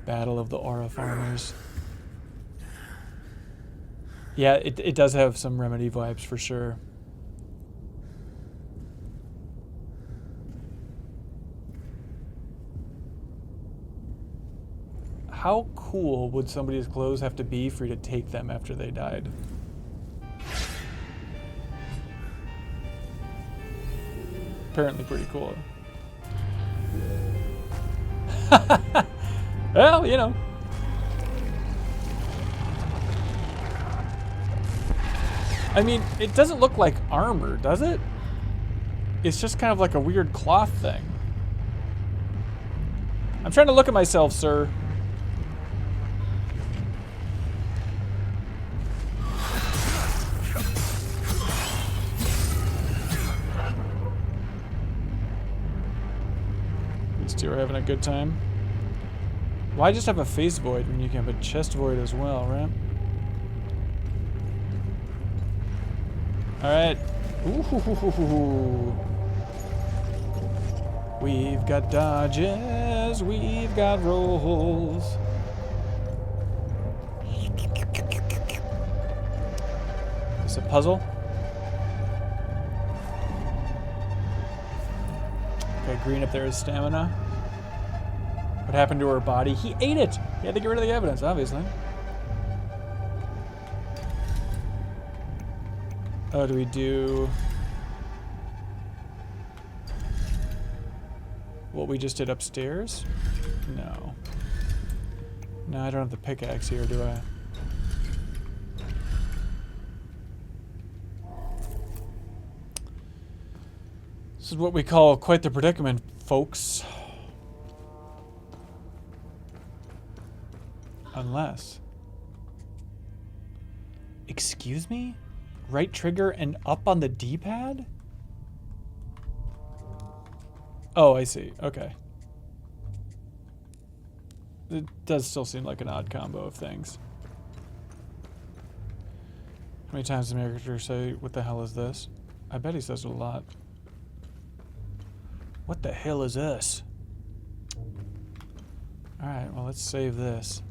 Battle of the Aura Farmers. Yeah, it does have some Remedy vibes for sure. How cool would somebody's clothes have to be for you to take them after they died? Apparently pretty cool. Well, you know. I mean, it doesn't look like armor, does it? It's just kind of like a weird cloth thing. I'm trying to look at myself, sir. These two are having a good time. Why just have a face void when you can have a chest void as well, right? Alright. Ooh. We've got dodges, we've got rolls. Is it a puzzle? Okay, green up there is stamina. What happened to her body? He ate it! He had to get rid of the evidence, obviously. Oh, do we do what we just did upstairs? No. No, I don't have the pickaxe here, do I? This is what we call quite the predicament, folks. Unless Excuse me? Right trigger and up on the D-pad? Oh, I see. Okay. It does still seem like an odd combo of things. How many times does the character say, what the hell is this? I bet he says it a lot. What the hell is this? Alright, well, let's save this.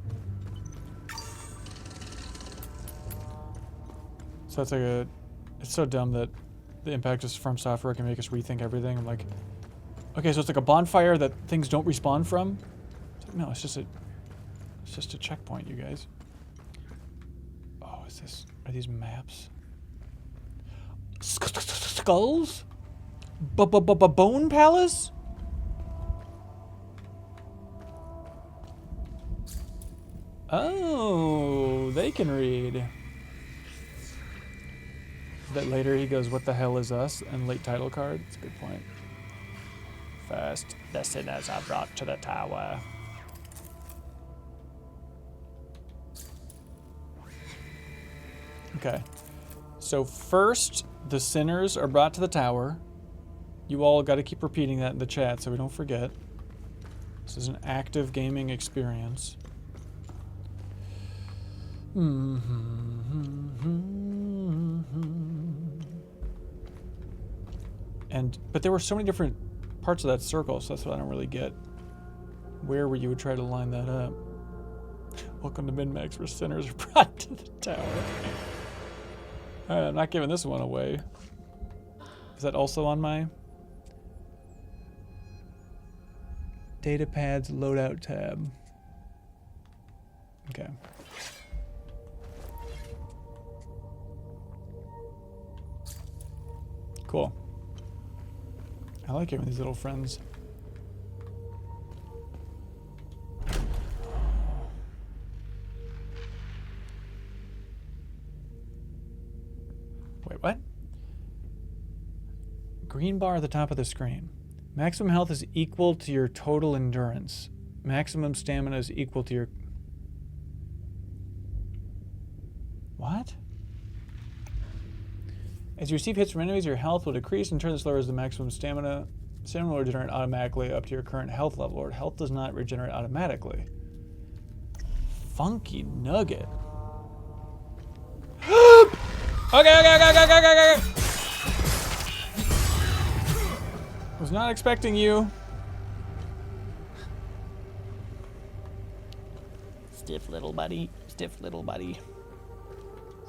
So that's like a... It's so dumb that the impact is from software can make us rethink everything. I'm like, okay, so it's like a bonfire that things don't respawn from? It's like, no, it's just a checkpoint, you guys. Oh, is this... Are these maps? Skulls? Bone Palace? Oh, they can read. That later he goes, what the hell is us? And late title card. That's a good point. First, the sinners are brought to the tower. Okay. So first, the sinners are brought to the tower. You all got to keep repeating that in the chat so we don't forget. This is an active gaming experience. But there were so many different parts of that circle, so that's what I don't really get. Where you would try to line that up. Welcome to MinnMax, where sinners are brought to the tower. Alright, I'm not giving this one away. Is that also on my Datapad's loadout tab? Okay. Cool. I like having these little friends. Wait, what? Green bar at the top of the screen. Maximum health is equal to your total endurance. Maximum stamina is equal to your... What? As you receive hits from enemies, your health will decrease. In turn, this lowers the maximum stamina. Stamina will regenerate automatically up to your current health level, or health does not regenerate automatically. Funky nugget. Okay. Was not expecting you. Stiff little buddy. Stiff little buddy.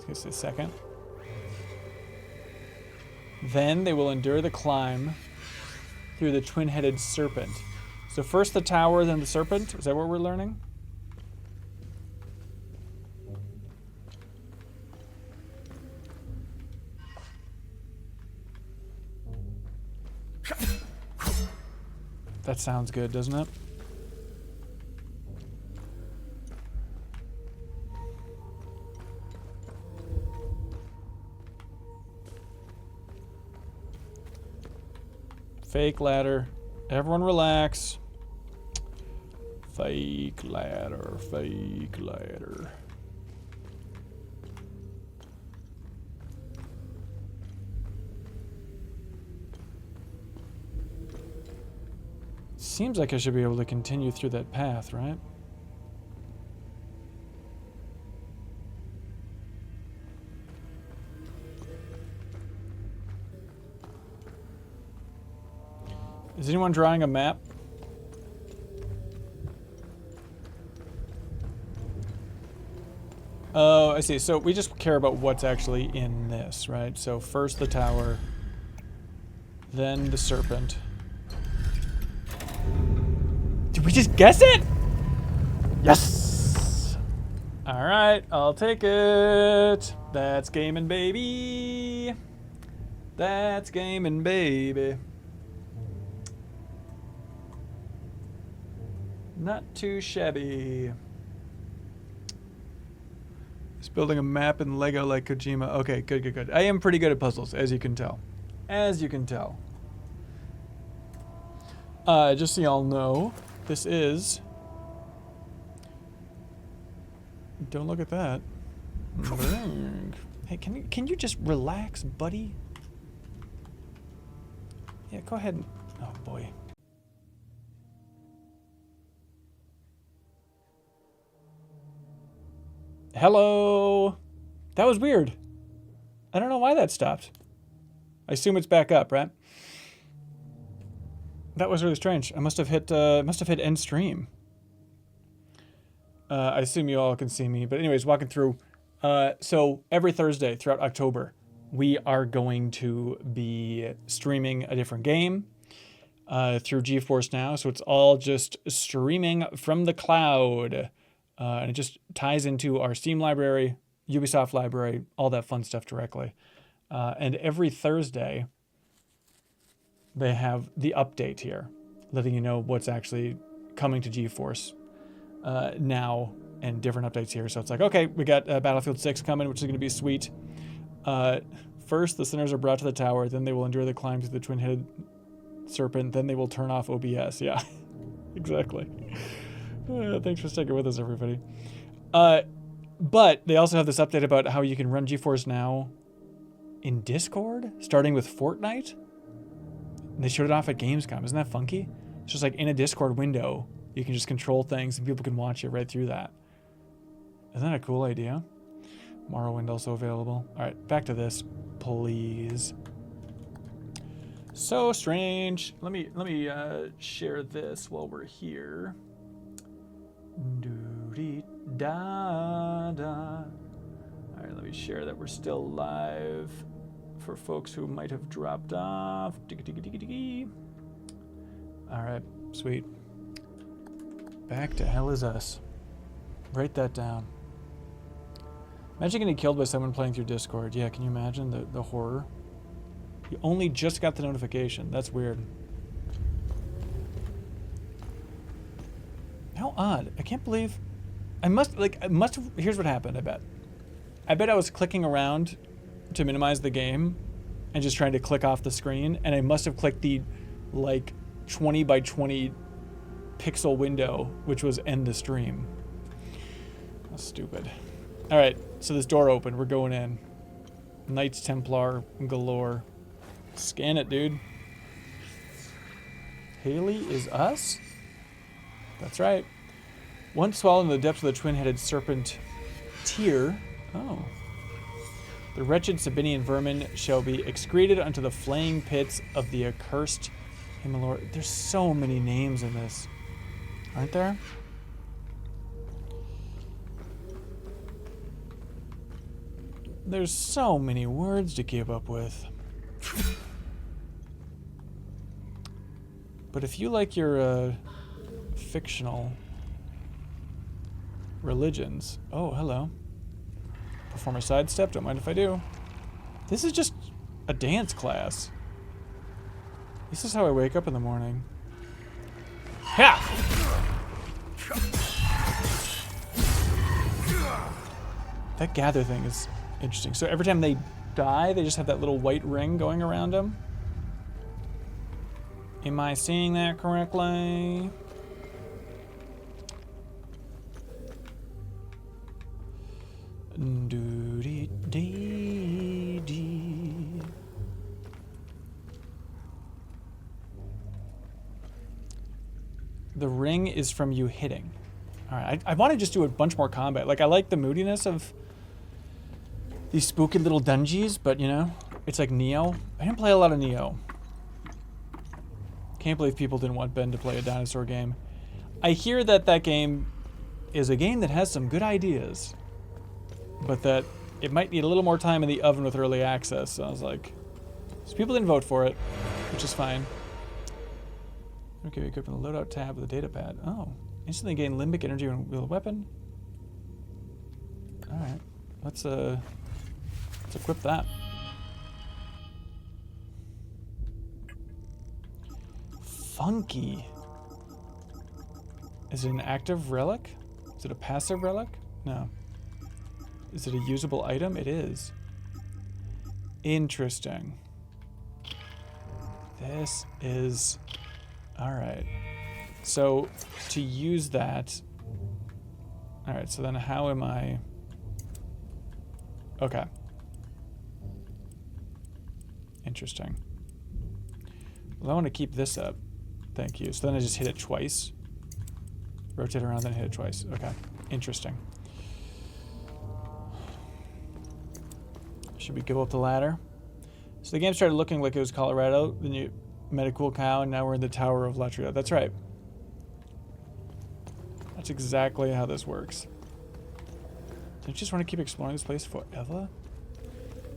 Just a second. Then they will endure the climb through the twin-headed serpent. So first the tower, then the serpent? Is that what we're learning? That sounds good, doesn't it? Fake ladder. Everyone relax. Fake ladder, fake ladder. Seems like I should be able to continue through that path, right? Is anyone drawing a map? Oh, I see. So we just care about what's actually in this, right? So first the tower, then the serpent. Did we just guess it? Yes! Alright, I'll take it. That's gaming, baby. That's gaming, baby. Not too shabby. Just building a map in Lego like Kojima. Okay, good. I am pretty good at puzzles, as you can tell. As you can tell. Just so y'all know, this is... Don't look at that. Hey, can you just relax, buddy? Yeah, go ahead. Oh boy. Hello. That was weird. I don't know why that stopped. I assume it's back up, right? That was really strange. I must have hit end stream. I assume you all can see me, but anyways, walking through. So every Thursday throughout October, we are going to be streaming a different game through GeForce Now. So it's all just streaming from the cloud. And it just ties into our Steam library, Ubisoft library, all that fun stuff directly. And every Thursday, they have the update here, letting you know what's actually coming to GeForce now and different updates here. So it's like, okay, we got Battlefield 6 coming, which is going to be sweet. First, the sinners are brought to the tower. Then they will endure the climb to the twin-headed serpent. Then they will turn off OBS. Yeah, exactly. Thanks for sticking with us, everybody. But they also have this update about how you can run GeForce Now in Discord, starting with Fortnite. And they showed it off at Gamescom. Isn't that funky? It's just like in a Discord window, you can just control things and people can watch it right through that. Isn't that a cool idea? Morrowind also available. All right, back to this, please. So strange. Let me share this while we're here. Doo-dee-da-da. All right, let me share that we're still live for folks who might have dropped off. All right, sweet. Back to hell is us. Write that down. Imagine getting killed by someone playing through Discord. Yeah, can you imagine the horror? You only just got the notification. That's weird. How odd. I can't believe... here's what happened, I bet. I bet I was clicking around to minimize the game and just trying to click off the screen, and I must have clicked the, 20 by 20 pixel window, which was end the stream. That's stupid. All right, so this door opened. We're going in. Knights Templar galore. Scan it, dude. Haley is us? That's right. Once swallowed in the depths of the twin-headed serpent tear. Oh. The wretched Sabinian vermin shall be excreted unto the flaying pits of the accursed Himalor. There's so many names in this. Aren't there? There's so many words to keep up with. But if you like your fictional religions... Oh, hello. Perform a sidestep, don't mind if I do. This is just a dance class. This is how I wake up in the morning. Ha! That gather thing is interesting. So every time they die, they just have that little white ring going around them. Am I seeing that correctly? Doo-dee-dee-dee. The ring is from you hitting. All right, I want to just do a bunch more combat. I like the moodiness of these spooky little dungeons, but it's like Neo. I didn't play a lot of Neo. Can't believe people didn't want Ben to play a dinosaur game. I hear that game is a game that has some good ideas, but that it might need a little more time in the oven with early access. So I was like, so people didn't vote for it, which is fine. Okay, equipping the loadout tab with a data pad. Oh, instantly gain limbic energy when with a weapon. All right, let's equip that. Funky. Is it an active relic? Is it a passive relic? No. Is it a usable item? It is. Interesting. This is... Alright. So, to use that... Alright, so then how am I... Okay. Interesting. Well, I want to keep this up. Thank you. So then I just hit it twice. Rotate around, then hit it twice. Okay. Interesting. Should we go up the ladder? So the game started looking like it was Colorado. Then you met a cool cow, and now we're in the Tower of Latria. That's right. That's exactly how this works. Don't you just want to keep exploring this place forever?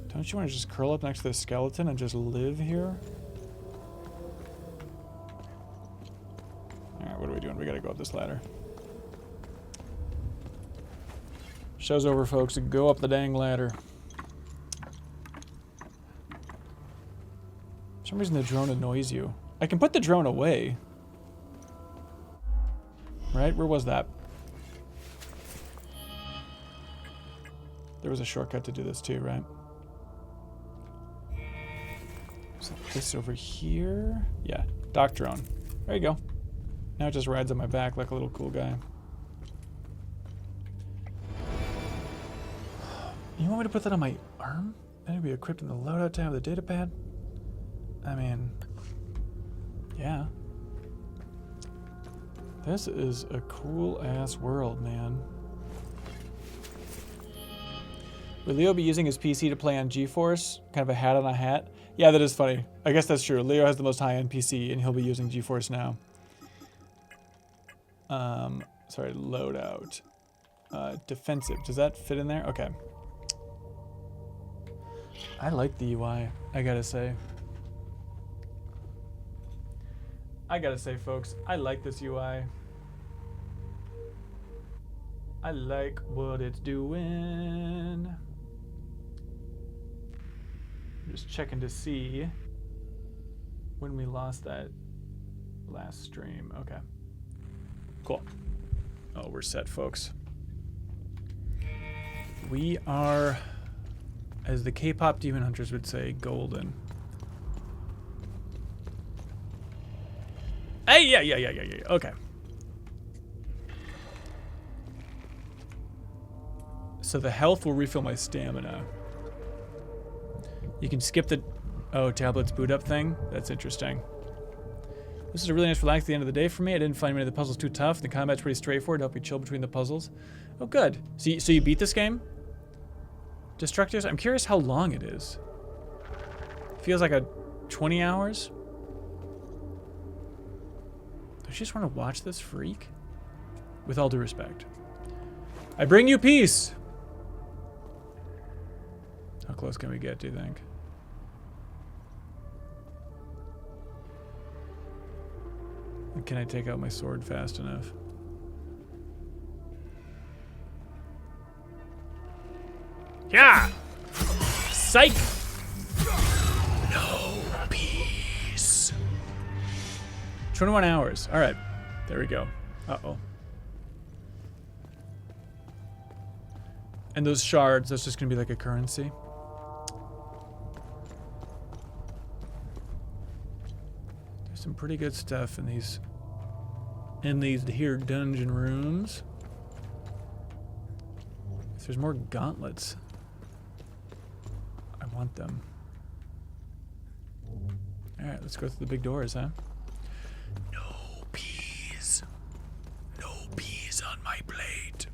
Don't you want to just curl up next to the skeleton and just live here? Alright, what are we doing? We gotta go up this ladder. Show's over, folks. Go up the dang ladder. For some reason the drone annoys you. I can put the drone away. Right? Where was that? There was a shortcut to do this too, right? So this over here. Yeah, dock drone. There you go. Now it just rides on my back like a little cool guy. You want me to put that on my arm? That would be equipped in the loadout tab of the data pad? I mean, yeah. This is a cool ass world, man. Will Leo be using his PC to play on GeForce? Kind of a hat on a hat? Yeah, that is funny. I guess that's true. Leo has the most high-end PC, and he'll be using GeForce now. Sorry, loadout. Defensive. Does that fit in there? Okay. I like the UI, I gotta say. Folks, I like this UI. I like what it's doing. I'm just checking to see when we lost that last stream. Okay. Cool. Oh, we're set, folks. We are, as the K-pop demon hunters would say, golden. Hey, yeah. Okay. So the health will refill my stamina. You can skip the tablets boot up thing. That's interesting. This is a really nice relax at the end of the day for me. I didn't find many of the puzzles too tough. The combat's pretty straightforward to help you chill between the puzzles. Oh, good. So you beat this game? Destructors? I'm curious how long it is. Feels like 20 hours? Don't you just want to watch this freak? With all due respect. I bring you peace! How close can we get, do you think? Can I take out my sword fast enough? Yeah! Psych! No peace. 21 hours. All right. There we go. Uh-oh. And those shards, that's just going to be like a currency. There's some pretty good stuff in these here dungeon rooms. If there's more gauntlets, I want them. All right, let's go through the big doors, huh? No peas. No peas on my plate.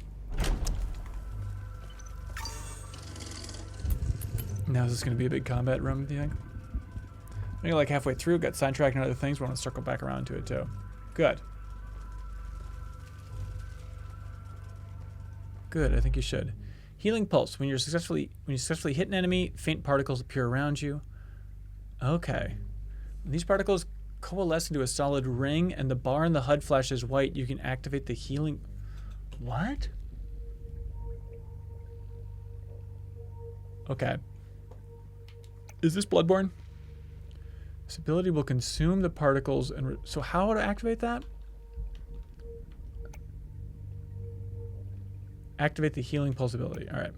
Now is this going to be a big combat room, do you think? I think like halfway through, got sidetracked and other things. We want to circle back around to it too. Good. Good, I think you should. Healing pulse. When you successfully hit an enemy, faint particles appear around you. Okay. When these particles coalesce into a solid ring and the bar in the HUD flashes white, you can activate the healing. What? Okay. Is this Bloodborne? This ability will consume the particles and so how would I activate that? Activate the healing pulse ability. All right.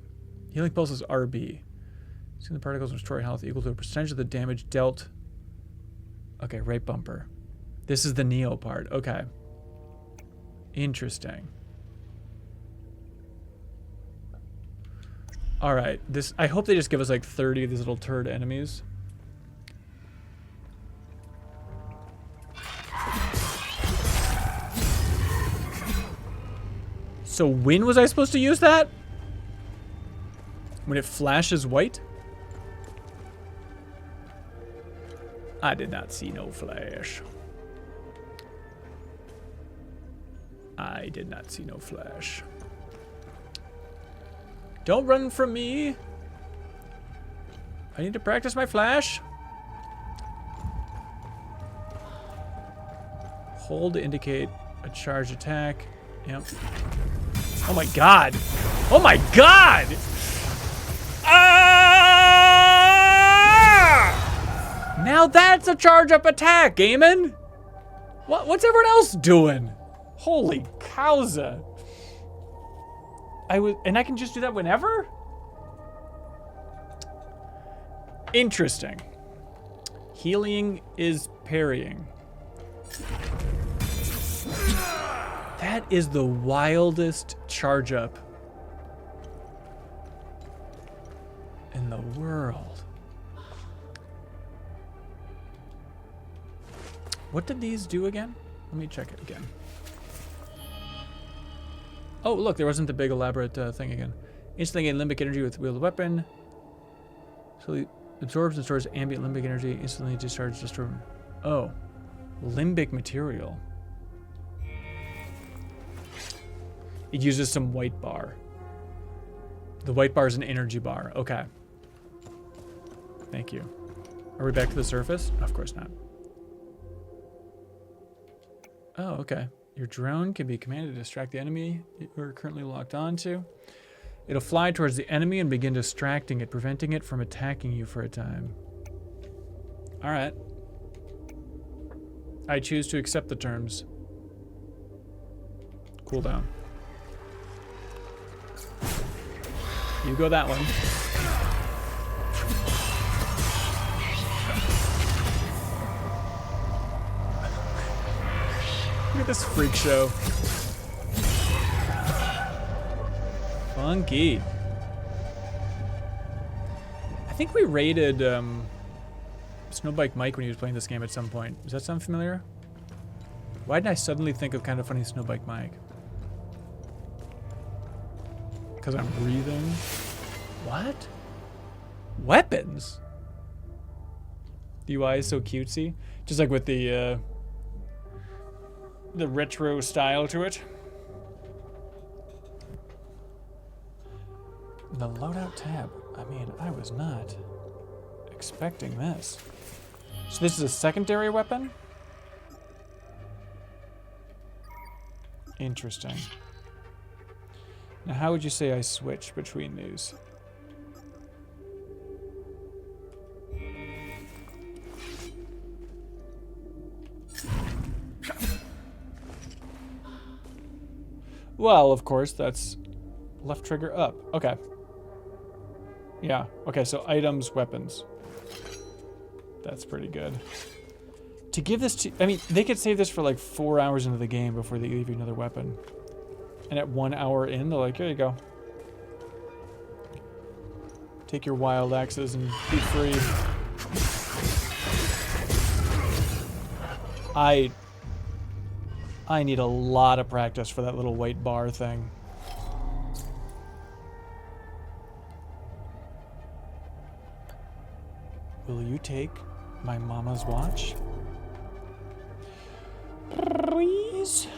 Healing pulse is RB. See the particles restore health equal to a percentage of the damage dealt. Okay, right bumper. This is the Neo part. Okay. Interesting. All right, this. I hope they just give us like 30 of these little turd enemies. So when was I supposed to use that? When it flashes white? I did not see no flash. I did not see no flash. Don't run from me. I need to practice my flash. Hold to indicate a charge attack. Yep. Oh my god. Oh my god! Ah! Now that's a charge up attack, Eamon. What's everyone else doing? Holy cowza. And I can just do that whenever? Interesting. Healing is parrying. That is the wildest charge up in the world. What did these do again? Let me check it again. Oh, look, there wasn't the big elaborate thing again. Instantly gain limbic energy with wielded weapon. So it absorbs and stores ambient limbic energy. Instantly discharges just from... Oh. Limbic material. It uses some white bar. The white bar is an energy bar. Okay. Thank you. Are we back to the surface? Of course not. Oh, okay. Your drone can be commanded to distract the enemy you're currently locked onto. It'll fly towards the enemy and begin distracting it, preventing it from attacking you for a time. All right. I choose to accept the terms. Cool down. You go that one. Look at this freak show. Funky. I think we raided Snowbike Mike when he was playing this game at some point. Does that sound familiar? Why didn't I suddenly think of Kind of Funny Snowbike Mike? Because I'm breathing. What? Weapons? The UI is so cutesy. Just like with the retro style to it. The loadout tab. I mean, I was not expecting this. So this is a secondary weapon? Interesting. Now, how would you say I switch between these? Well, of course, that's left trigger up. Okay. Yeah. Okay, so items, weapons. That's pretty good. To give this to... I mean, they could save this for like 4 hours into the game before they give you another weapon. And at 1 hour in, they're like, here you go. Take your wild axes and be free. I need a lot of practice for that little white bar thing. Will you take my mama's watch? Please?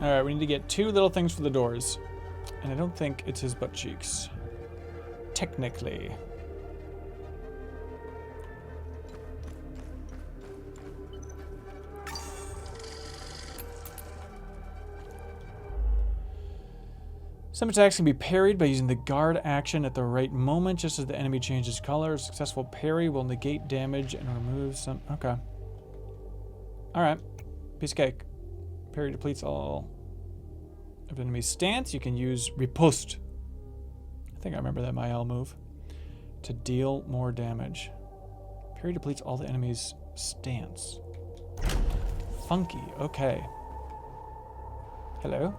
Alright, we need to get 2 little things for the doors. And I don't think it's his butt cheeks. Technically. Some attacks can be parried by using the guard action at the right moment, just as the enemy changes color. A successful parry will negate damage and remove some... Okay. Alright. Piece of cake. Parry depletes all of the enemy's stance. You can use riposte. I think I remember that my L move. To deal more damage. Parry depletes all the enemy's stance. Funky. Okay. Hello?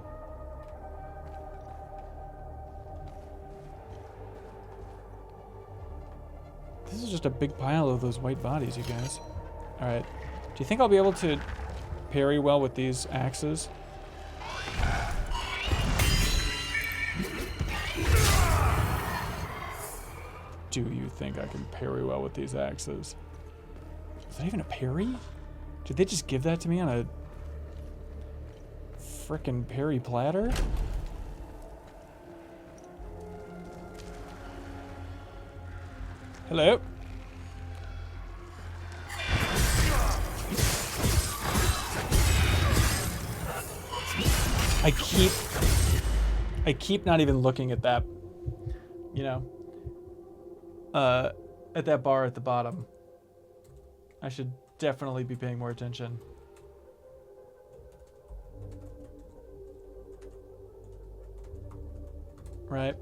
This is just a big pile of those white bodies, you guys. Alright. Do you think I'll be able to parry well with these axes? Do you think I can parry well with these axes? Is that even a parry? Did they just give that to me on a frickin' parry platter? Hello? I keep not even looking at that, you know, at that bar at the bottom. I should definitely be paying more attention. Right.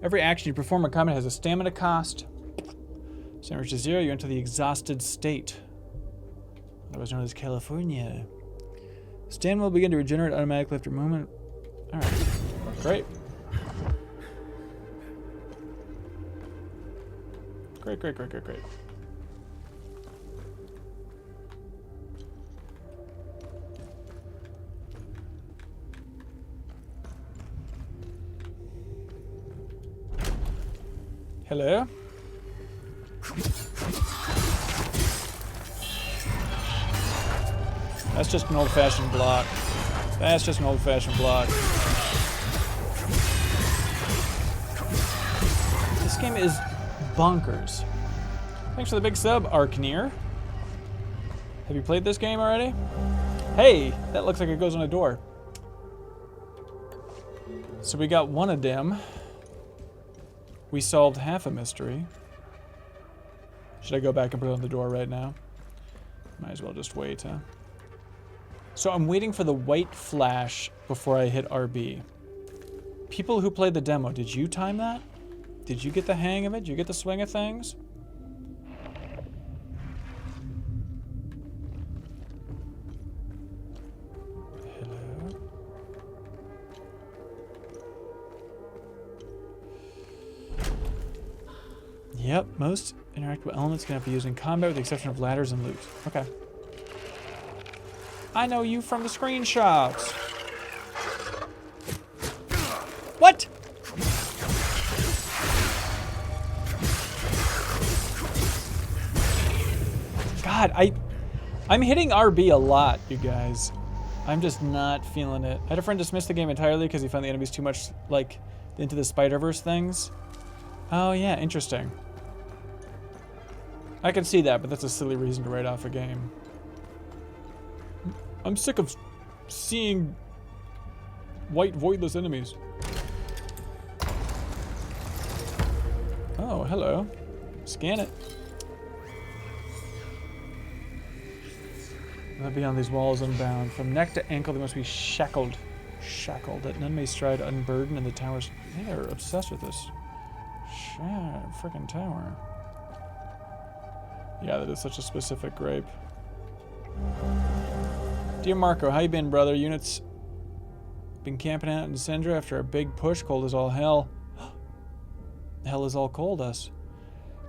Every action you perform or combat has a stamina cost. Stamina reaches 0, you enter the exhausted state. Otherwise known as California. Stamina will begin to regenerate automatically after movement. Alright. Great. Great, great, great, great, great. Hello? That's just an old-fashioned block. That's just an old-fashioned block. This game is bonkers. Thanks for the big sub, Arkneer. Have you played this game already? Hey, that looks like it goes on a door. So we got one of them. We solved half a mystery. Should I go back and put it on the door right now? Might as well just wait, huh? So I'm waiting for the white flash before I hit RB. People who played the demo, did you time that? Did you get the hang of it? Did you get the swing of things? Hello? Yep, most interactable elements can be used in combat with the exception of ladders and loot. Okay. I know you from the screenshots. What? God, I'm hitting RB a lot, you guys. I'm just not feeling it. I had a friend dismiss the game entirely because he found the enemies too much like into the Spider-Verse things. Oh yeah, interesting. I can see that, but that's a silly reason to write off a game. I'm sick of seeing white voidless enemies. Oh, hello. Scan it. Let be on these walls unbound. From neck to ankle, they must be shackled. Shackled. That none may stride unburdened in the towers. They are obsessed with this. Frickin' tower. Yeah, that is such a specific grape. Dear Marco, how you been, brother? Units been camping out in Sendra after a big push. Cold as all hell. Hell is all cold us.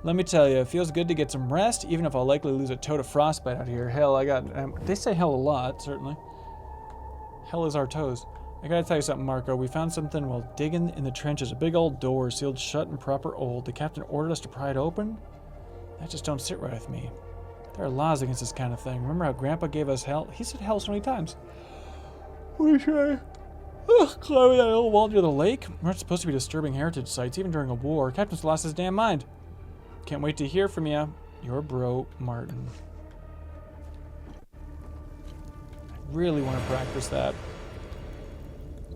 Let me tell you, it feels good to get some rest, even if I'll likely lose a toe to frostbite out here. Hell, I got... they say hell a lot, certainly. Hell is our toes. I gotta tell you something, Marco. We found something while digging in the trenches. A big old door, sealed shut and proper old. The captain ordered us to pry it open? That just don't sit right with me. There are laws against this kind of thing. Remember how Grandpa gave us hell? He said hell so many times. We should... climbing that old wall near the lake? We're not supposed to be disturbing heritage sites, even during a war. Captain's lost his damn mind. Can't wait to hear from you. Your bro, Martin. I really want to practice that.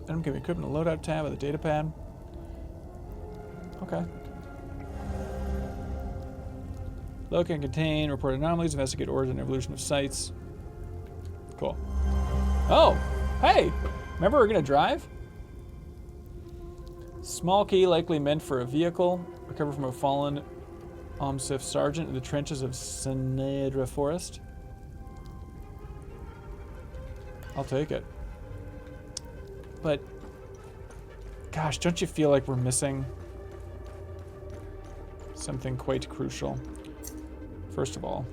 Item can be equipped in the loadout tab of the data pad. Okay. Load can contain report anomalies, investigate origin and evolution of sites. Cool. Oh, hey! Remember we're gonna drive? Small key likely meant for a vehicle. Recover from a fallen Omsif sergeant in the trenches of Senedra Forest. I'll take it. But, gosh, don't you feel like we're missing something quite crucial? First of all,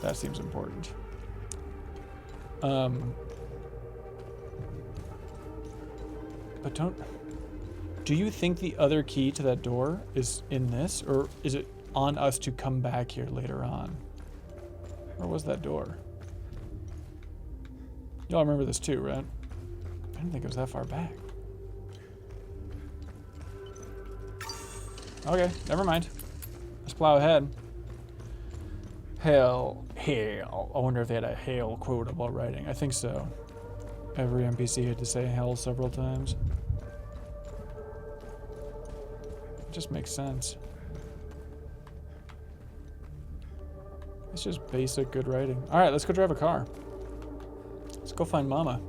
that seems important. But do you think the other key to that door is in this, or is it on us to come back here later on? Where was that door? Y'all remember this too, right? I didn't think it was that far back. Okay, never mind. Let's plow ahead. Hail. I wonder if they had a hail quote while writing. I think so. Every NPC had to say hell several times. It just makes sense. It's just basic good writing. Alright, let's go drive a car. Let's go find Mama.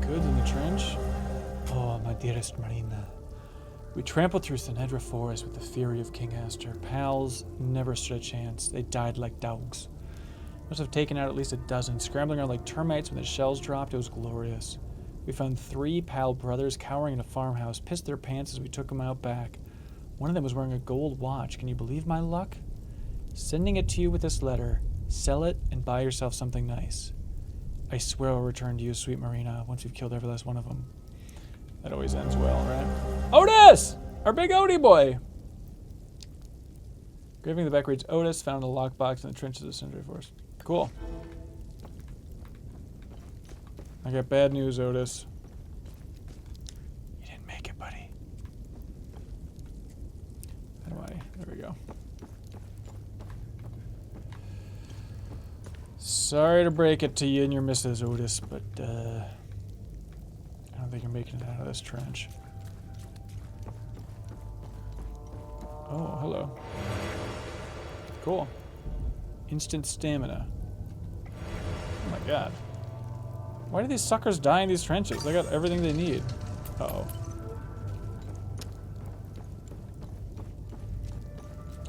Goods in the trench? Oh, my dearest Marina. We trampled through Thanedra Forest with the fury of King Astor. Pals never stood a chance. They died like dogs. Must have taken out at least a dozen, scrambling around like termites when the shells dropped. It was glorious. We found 3 Pal brothers cowering in a farmhouse, pissed their pants as we took them out back. One of them was wearing a gold watch. Can you believe my luck? Sending it to you with this letter. Sell it and buy yourself something nice. I swear I'll return to you, sweet Marina, once we've killed every last one of them. That always ends well, right? Otis! Our big Odie boy! Engraving the back reads, Otis found a lockbox in the trenches of Thanedra Forest. Cool. I got bad news, Otis. You didn't make it, buddy. How do I? There we go. Sorry to break it to you and your missus, Otis, but I don't think you're making it out of this trench. Oh, hello. Cool. Instant stamina. Oh my god. Why do these suckers die in these trenches? They got everything they need. Uh-oh.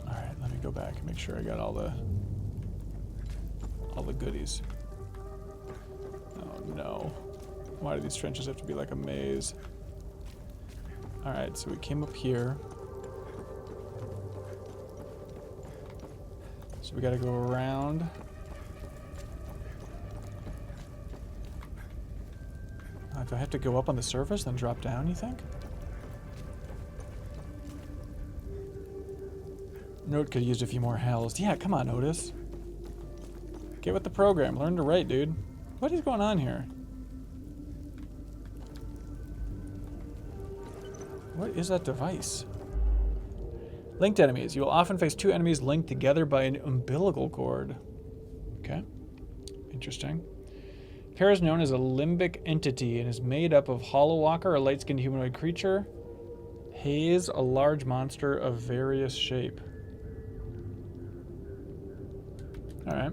Alright, let me go back and make sure I got all the goodies. Oh no. Why do these trenches have to be like a maze? Alright, so we came up here. So we gotta go around. Do I have to go up on the surface, then drop down, you think? Note could have used a few more hells. Yeah, come on, Otis. Get with the program. Learn to write, dude. What is going on here? What is that device? Linked enemies. You will often face 2 enemies linked together by an umbilical cord. Okay. Interesting. Pair is known as a limbic entity and is made up of Hollow Walker, a light-skinned humanoid creature. Haze, a large monster of various shape. Alright.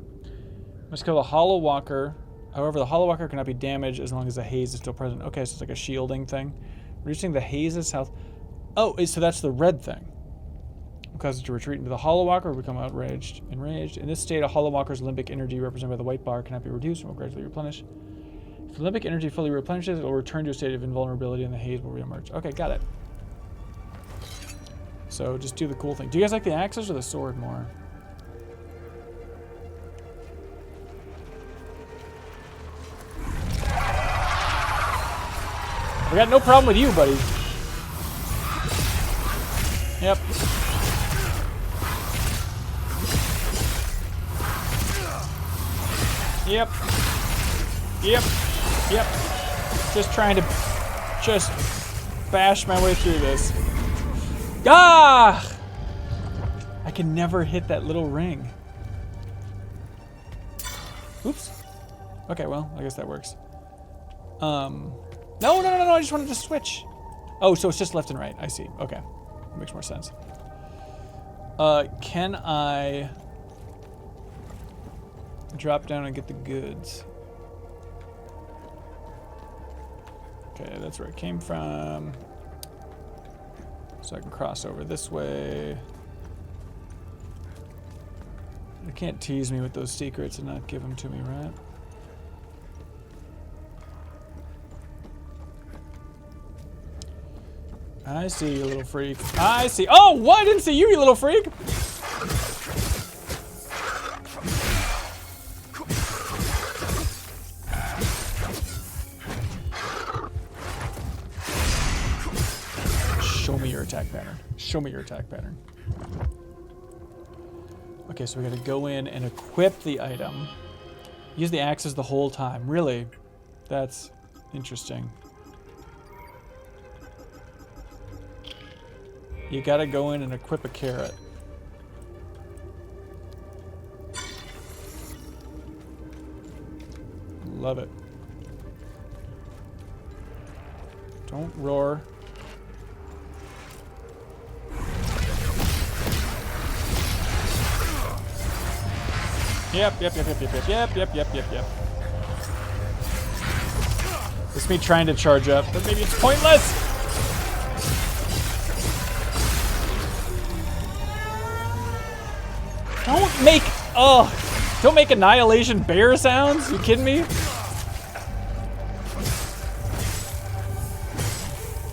Must kill the Hollow Walker. However, the Hollow Walker cannot be damaged as long as the haze is still present. Okay, so it's like a shielding thing. Reducing the haze's health. Oh, so that's the red thing. Will cause it to retreat into the Hollow Walker or become enraged. In this state, a Hollow Walker's limbic energy, represented by the white bar, cannot be reduced and will gradually replenish. If the limbic energy fully replenishes, it will return to a state of invulnerability and the haze will reemerge. Okay, got it. So just do the cool thing. Do you guys like the axes or the sword more? I got no problem with you, buddy. Yep. Yep. Yep. Yep. Just trying to bash my way through this. Ah! I can never hit that little ring. Oops. Okay, well, I guess that works. No, I just wanted to switch. Oh, so it's just left and right. I see. Okay. That makes more sense. Can I drop down and get the goods? Okay, that's where it came from. So I can cross over this way. They can't tease me with those secrets and not give them to me, right? I see you, little freak. I see. Oh, what? I didn't see you, you little freak. Show me your attack pattern. Show me your attack pattern. Okay, so we gotta go in and equip the item. Use the axes the whole time. Really? That's interesting. You gotta go in and equip a carrot. Love it. Don't roar. Yep. It's me trying to charge up, but maybe it's pointless. Don't make annihilation bear sounds. You kidding me?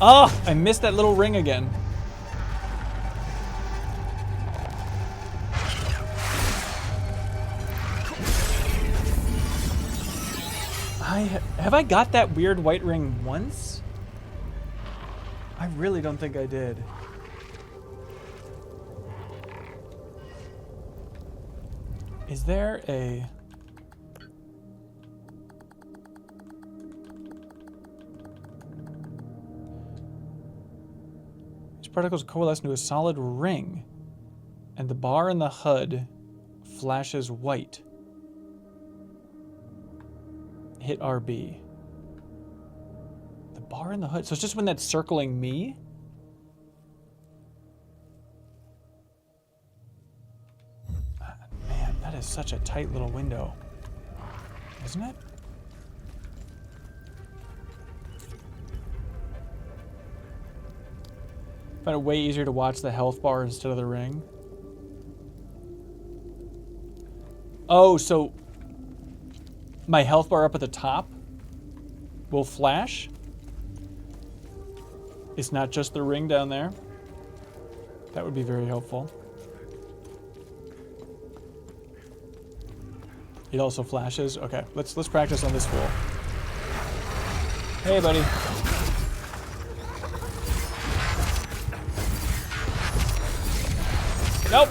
Oh, I missed that little ring again. Have I got that weird white ring once? I really don't think I did. Is there a... These particles coalesce into a solid ring, and the bar in the HUD flashes white. Hit RB. The bar in the HUD. So it's just when that's circling me? Man, that is such a tight little window. Isn't it? Find it way easier to watch the health bar instead of the ring. Oh, so my health bar up at the top will flash. It's not just the ring down there. That would be very helpful. It also flashes. Okay, let's practice on this fool. Hey, buddy. Nope.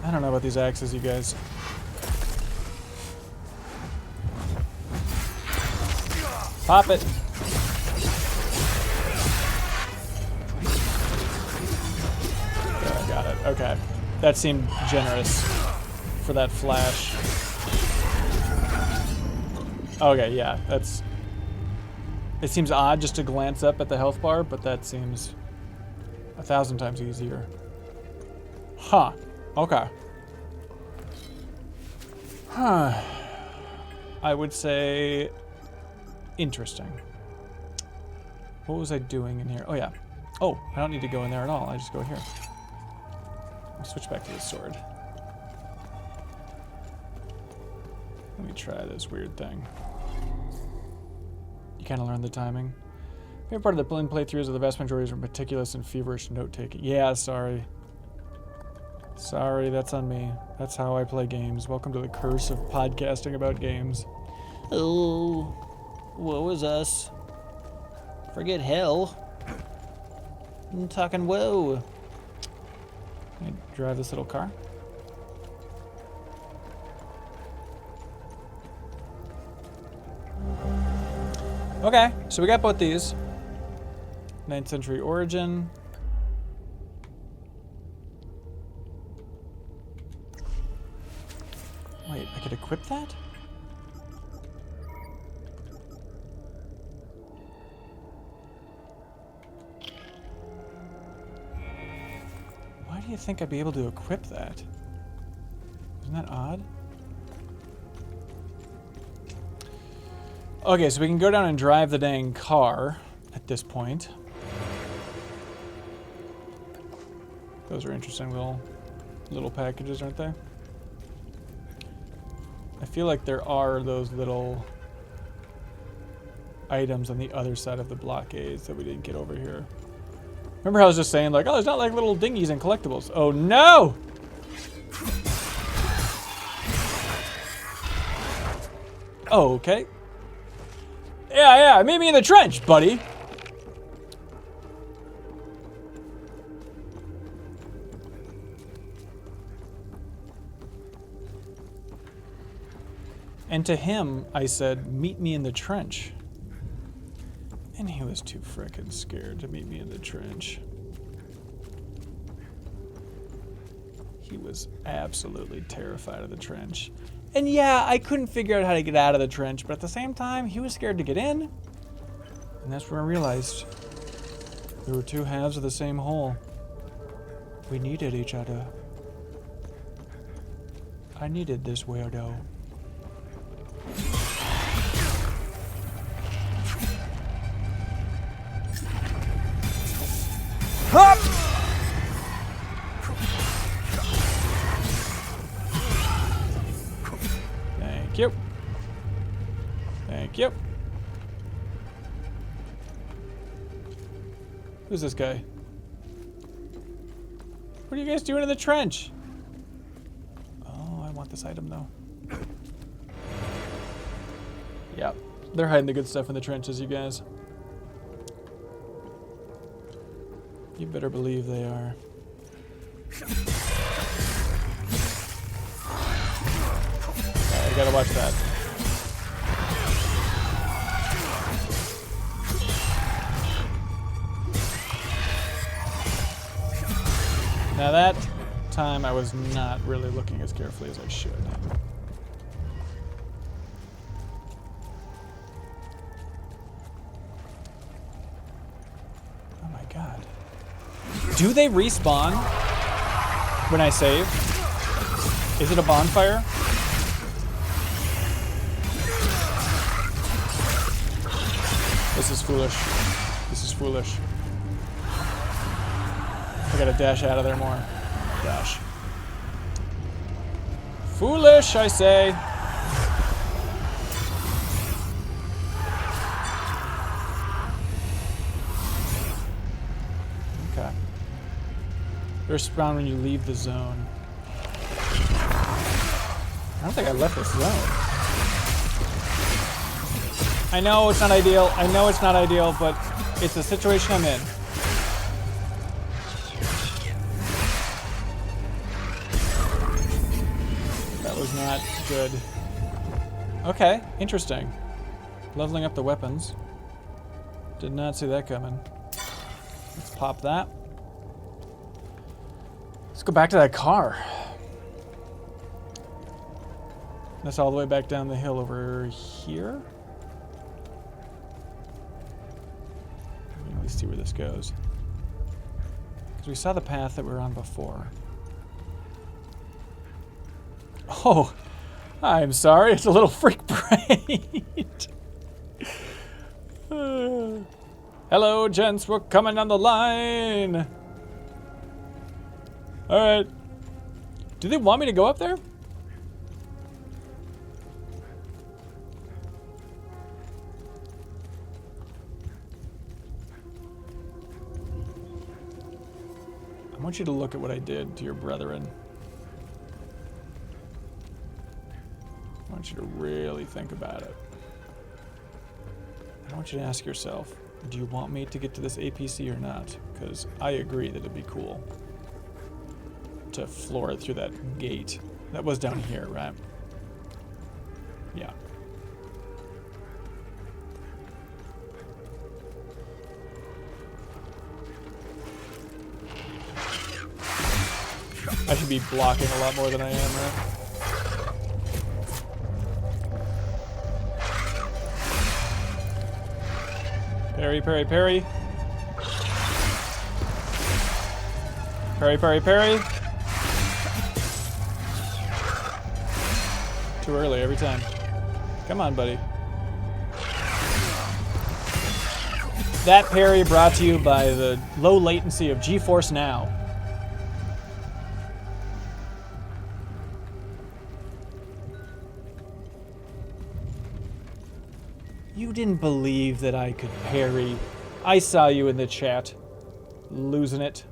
I don't know about these axes, you guys. Pop it. There, I got it. Okay. That seemed generous for that flash. Okay, yeah, that's... It seems odd just to glance up at the health bar, but that seems 1,000 times easier. Huh. Okay. Huh. I would say interesting. What was I doing in here? Oh, yeah. Oh, I don't need to go in there at all. I just go here. I'll switch back to the sword. Let me try this weird thing. You kind of learn the timing. Favorite part of the Blinn playthroughs are the vast majority are meticulous and feverish note-taking. Yeah, sorry. Sorry, that's on me. That's how I play games. Welcome to the curse of podcasting about games. Oh, woe is us. Forget hell. I'm talking woe. Can I drive this little car? Okay, so we got both these. 9th century origin. Wait, I could equip that? Why do you think I'd be able to equip that? Isn't that odd? Okay, so we can go down and drive the dang car at this point. Those are interesting little packages, aren't they? I feel like there are those little items on the other side of the blockades that we didn't get over here. Remember how I was just saying, like, oh, there's not like little dinghies and collectibles. Oh, no! Oh, okay. Yeah, meet me in the trench, buddy. And to him, I said, meet me in the trench. And he was too frickin' scared to meet me in the trench. He was absolutely terrified of the trench. And yeah, I couldn't figure out how to get out of the trench, but at the same time, he was scared to get in. And that's when I realized there were two halves of the same whole. We needed each other. I needed this weirdo. Hop! Thank you. Thank you. Who's this guy? What are you guys doing in the trench? Oh, I want this item though. Yep, they're hiding the good stuff in the trenches, you guys. You better believe they are. I gotta watch that. Now that time I was not really looking as carefully as I should. Oh my god. Do they respawn when I save? Is it a bonfire? This is foolish. This is foolish. I gotta dash out of there more. Dash. Foolish, I say. Okay. They respawn when you leave the zone. I don't think I left this zone. I know it's not ideal. I know it's not ideal, but it's the situation I'm in. That was not good. Okay, interesting. Leveling up the weapons. Did not see that coming. Let's pop that. Let's go back to that car. That's all the way back down the hill over here. Let me see where this goes. Because we saw the path that we were on before. Oh, I'm sorry. It's a little freak brain. Hello, gents. We're coming on the line. All right. Do they want me to go up there? I want you to look at what I did to your brethren. I want you to really think about it. I want you to ask yourself, do you want me to get to this APC or not? Because I agree that it'd be cool to floor it through that gate. That was down here, right? Yeah. I should be blocking a lot more than I am, right? Parry, parry, parry. Parry, parry, parry. Too early every time. Come on, buddy. That parry brought to you by the low latency of GeForce Now. You didn't believe that I could parry. I saw you in the chat. Losing it.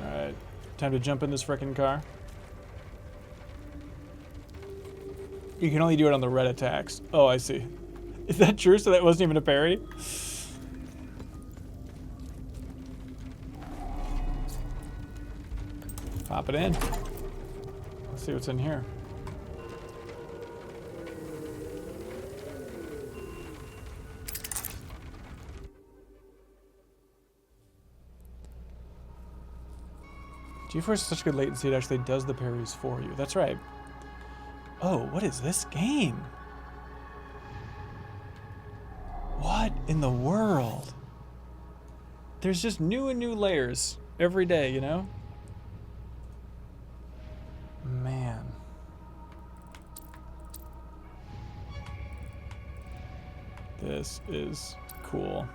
Alright. Time to jump in this frickin' car. You can only do it on the red attacks. Oh, I see. Is that true? So that wasn't even a parry? Pop it in. Let's see what's in here. GeForce is such good latency, it actually does the parries for you. That's right. Oh, what is this game? What in the world? There's just new and new layers every day, you know? Man. This is cool.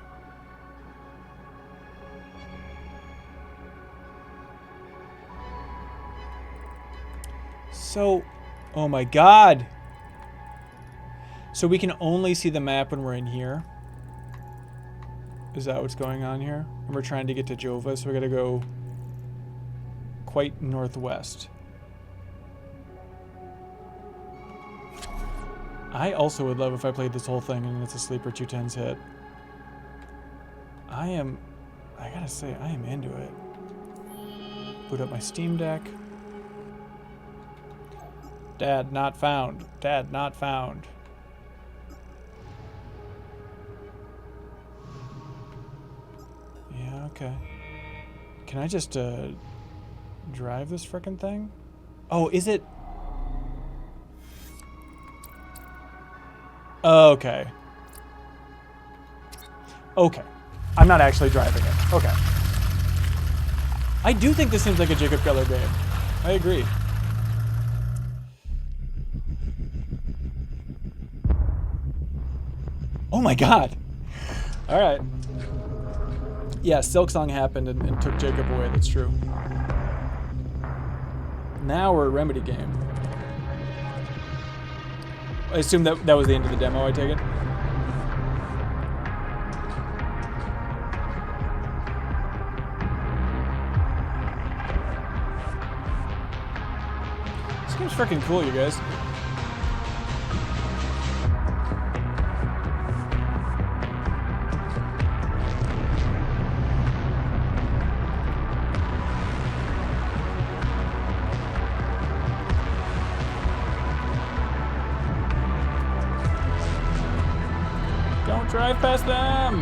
So, oh my god. So we can only see the map when we're in here. Is that what's going on here? And we're trying to get to Jova, so we gotta go quite northwest. I also would love if I played this whole thing and it's a sleeper 210s hit. I gotta say, I am into it. Boot up my Steam Deck. Dad not found. Dad not found. Yeah, okay. Can I just drive this frickin' thing? Oh, is it? Okay. Okay. I'm not actually driving it. Okay. I do think this seems like a Jacob Keller game. I agree. Oh my god. Alright. Yeah, Silksong happened and took Jacob away. That's true. Now we're a Remedy game. I assume that was the end of the demo, I take it? This game's freaking cool, you guys. Drive past them!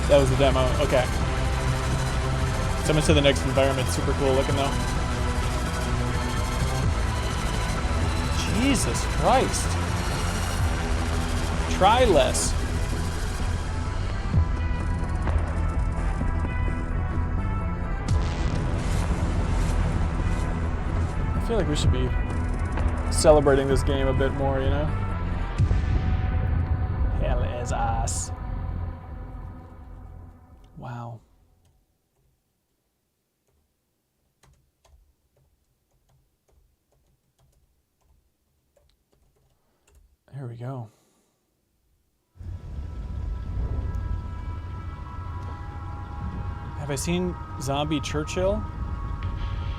That was the demo. Okay. Summon to the next environment. Super cool looking though. Jesus Christ. Try less. I feel like we should be celebrating this game a bit more, you know? Hell is ass. Wow. Here we go. Have I seen Zombie Churchill?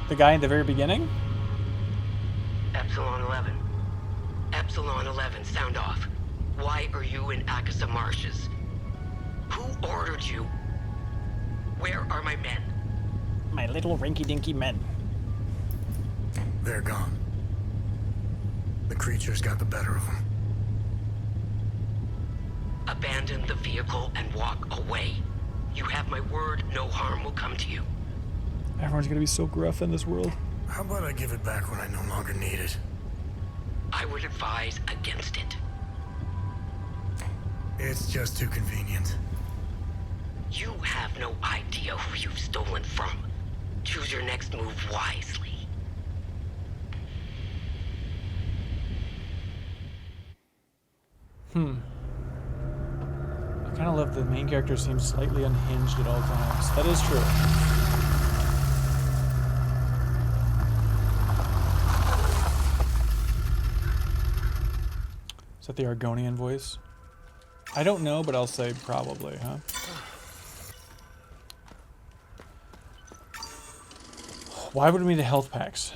The guy at the very beginning? Epsilon 11. Epsilon 11, sound off. Why are you in Akasa Marshes? Who ordered you? Where are my men? My little rinky-dinky men. They're gone. The creatures got the better of them. Abandon the vehicle and walk away. You have my word, no harm will come to you. Everyone's gonna be so gruff in this world. How about I give it back when I no longer need it? I would advise against it. It's just too convenient. You have no idea who you've stolen from. Choose your next move wisely. I kind of love the main character seems slightly unhinged at all times. That is true. Is that the Argonian voice? I don't know, but I'll say probably, huh? Why would we need health packs?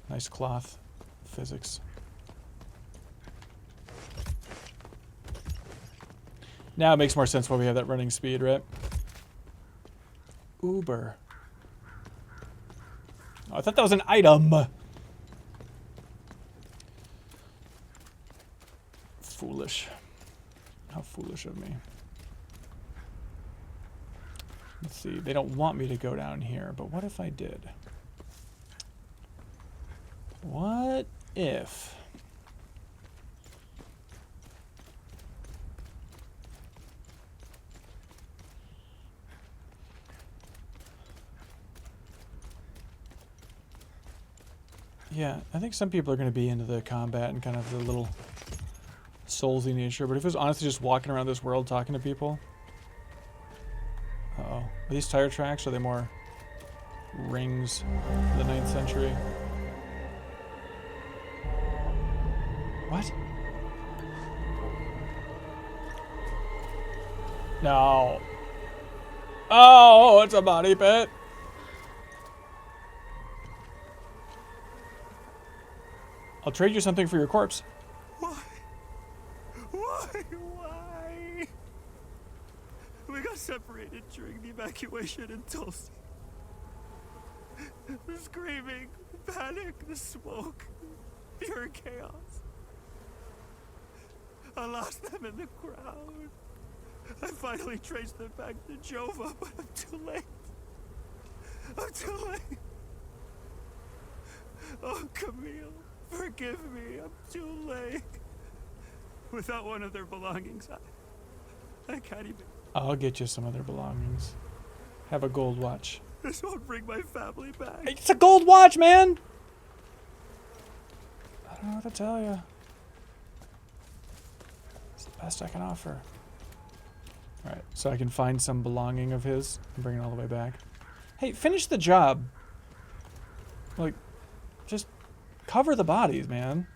Nice cloth. Physics. Now it makes more sense why we have that running speed, right? Uber. Oh, I thought that was an item. Foolish. How foolish of me. Let's see. They don't want me to go down here, but what if I did? What if... Yeah, I think some people are going to be into the combat and kind of the little soulsy nature, but if it was honestly just walking around this world talking to people... Uh-oh. Are these tire tracks, or are they more rings of the 9th century? What? No. Oh, it's a body pit. I'll trade you something for your corpse. Why? Why? We got separated during the evacuation in Tulsa. The screaming, panic, the smoke, pure chaos. I lost them in the crowd. I finally traced them back to Jova, but I'm too late. I'm too late. Oh, Camille, forgive me. I'm too late. Without one of their belongings, I can't even... I'll get you some other belongings. Have a gold watch. This won't bring my family back. It's a gold watch, man! I don't know what to tell you. It's the best I can offer. Alright, so I can find some belonging of his and bring it all the way back. Hey, finish the job. Like, just cover the bodies, man.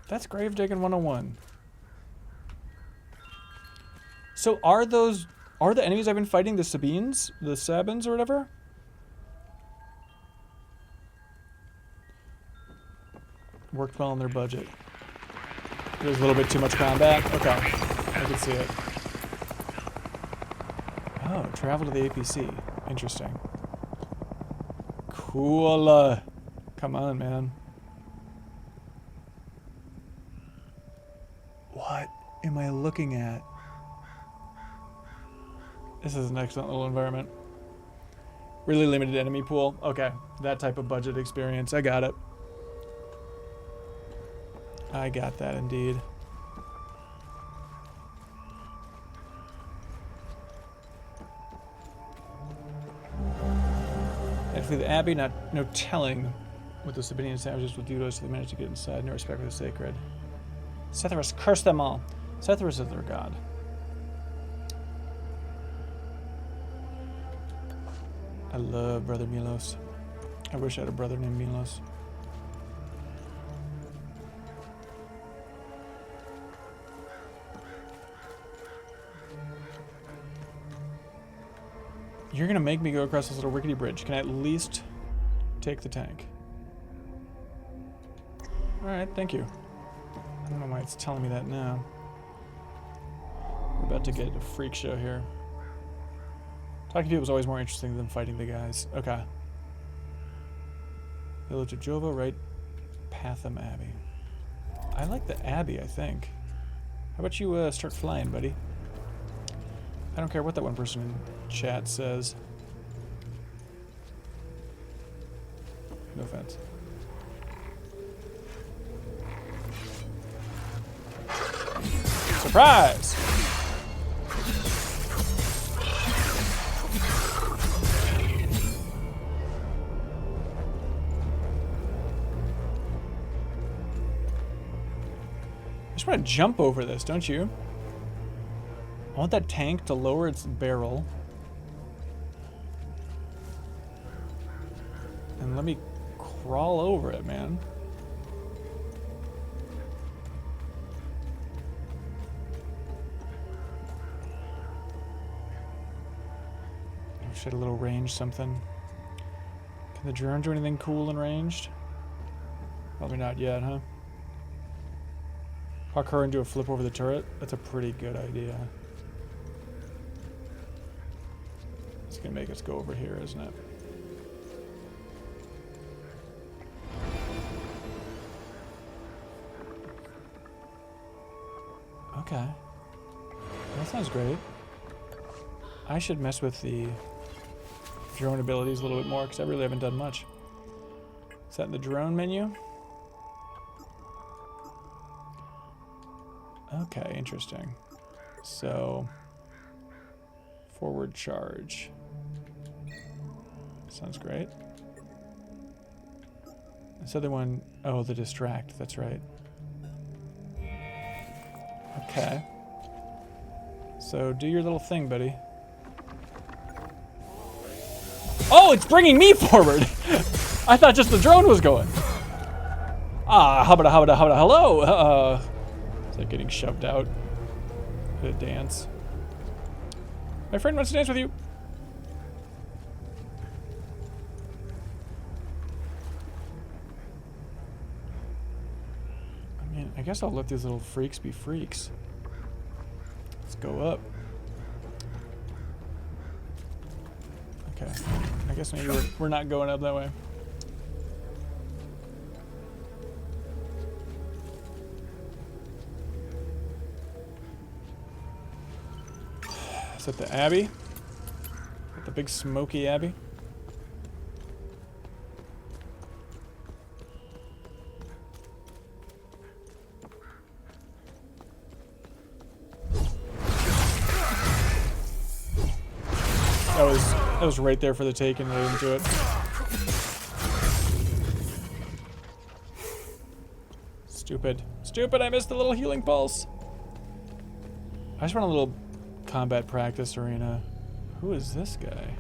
That's grave digging 101. So are the enemies I've been fighting the Sabines? The Sabins or whatever? Worked well on their budget. There's a little bit too much combat. Okay, I can see it. Oh, travel to the APC. Interesting. Cool. Come on, man. What am I looking at? This is an excellent little environment. Really limited enemy pool. Okay, that type of budget experience. I got it. I got that indeed. And for the Abbey, no telling what the Sabinian savages will do to us if they manage to get inside. No respect for the sacred. Setharus, curse them all. Setharus is their god. I love Brother Milos. I wish I had a brother named Milos. You're gonna make me go across this little rickety bridge. Can I at least take the tank? Alright, thank you. I don't know why it's telling me that now. We're about to get a freak show here. Talking to people is always more interesting than fighting the guys. Okay. Village of Jova, right? Patham Abbey. I like the Abbey, I think. How about you start flying, buddy? I don't care what that one person in chat says. No offense. Surprise! I just want to jump over this, don't you? I want that tank to lower its barrel. And let me crawl over it, man. Should a little range something. Can the drone do anything cool and ranged? Probably not yet, huh? Parkour and do a flip over the turret? That's a pretty good idea. It's gonna make us go over here, isn't it? Okay. That sounds great. I should mess with the drone abilities a little bit more because I really haven't done much. Is that in the drone menu? Okay, interesting. So, forward charge. Sounds great. This other one, oh, the distract, that's right. Okay. So, do your little thing, buddy. Oh, it's bringing me forward! I thought just the drone was going. Ah, hello! Is that getting shoved out? To dance. My friend wants to dance with you. I mean, I guess I'll let these little freaks be freaks. Let's go up. Okay. I guess maybe we're not going up that way. Is that the Abbey? The big smoky Abbey? That was right there for the taking right into it. Stupid. Stupid, I missed the little healing pulse. I just want a little combat practice arena. Who is this guy?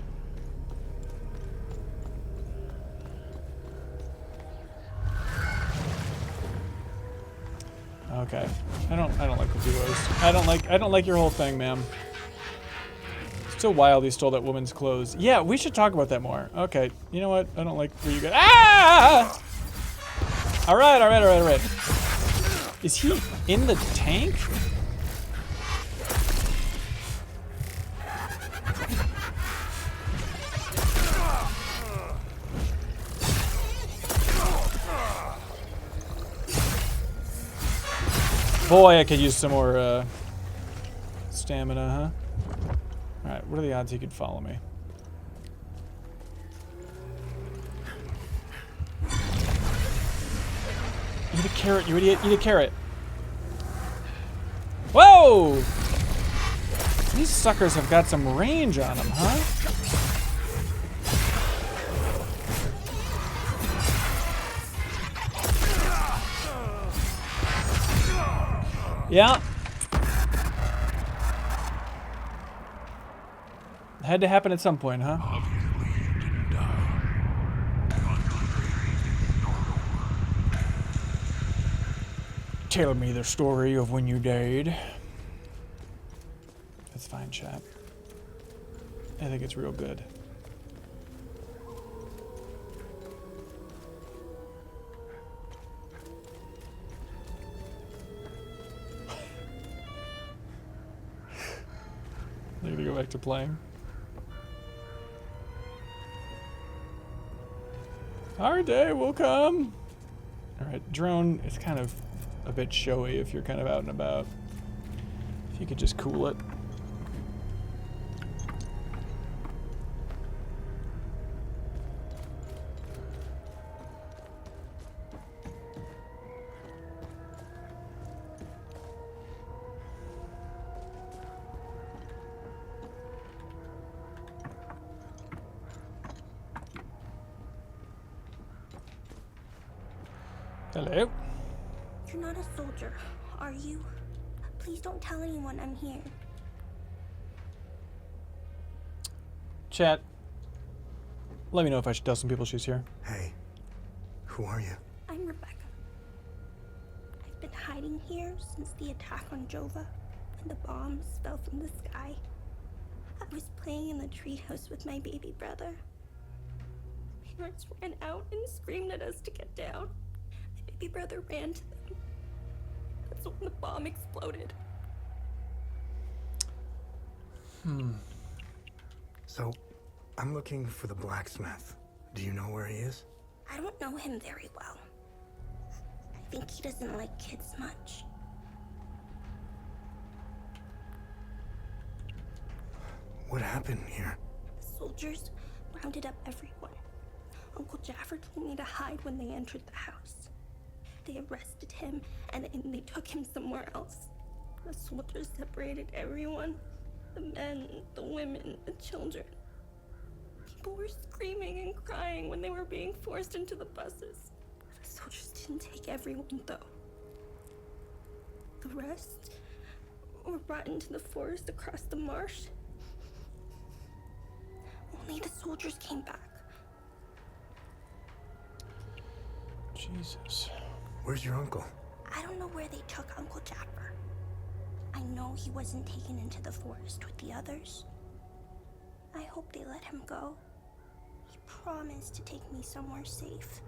Okay. I don't like the duos. I don't like your whole thing, ma'am. So wild he stole that woman's clothes. Yeah, we should talk about that more. Okay. You know what? I don't like where you go. Ah! Alright. Is he in the tank? Boy, I could use some more stamina, huh? Alright, what are the odds he could follow me? Eat a carrot, you idiot. Eat a carrot. Whoa! These suckers have got some range on them, huh? Yeah. Had to happen at some point, huh? Tell me the story of when you died. That's fine, chat. I think it's real good. They're gonna go back to playing. Our day will come. Alright, drone, it's kind of a bit showy if you're kind of out and about. If you could just cool it. Hello. You're not a soldier, are you? Please don't tell anyone I'm here. Chat. Let me know if I should tell some people she's here. Hey, who are you? I'm Rebecca. I've been hiding here since the attack on Jova, when the bombs fell from the sky. I was playing in the treehouse with my baby brother. My parents ran out and screamed at us to get down. My baby brother ran to them. That's when the bomb exploded. So, I'm looking for the blacksmith. Do you know where he is? I don't know him very well. I think he doesn't like kids much. What happened here? The soldiers rounded up everyone. Uncle Jaffer told me to hide when they entered the house. They arrested him and they took him somewhere else. The soldiers separated everyone. The men, the women, the children. People were screaming and crying when they were being forced into the buses. The soldiers didn't take everyone, though. The rest were brought into the forest across the marsh. Only the soldiers came back. Jesus. Where's your uncle? I don't know where they took Uncle Jaffer. I know he wasn't taken into the forest with the others. I hope they let him go. He promised to take me somewhere safe.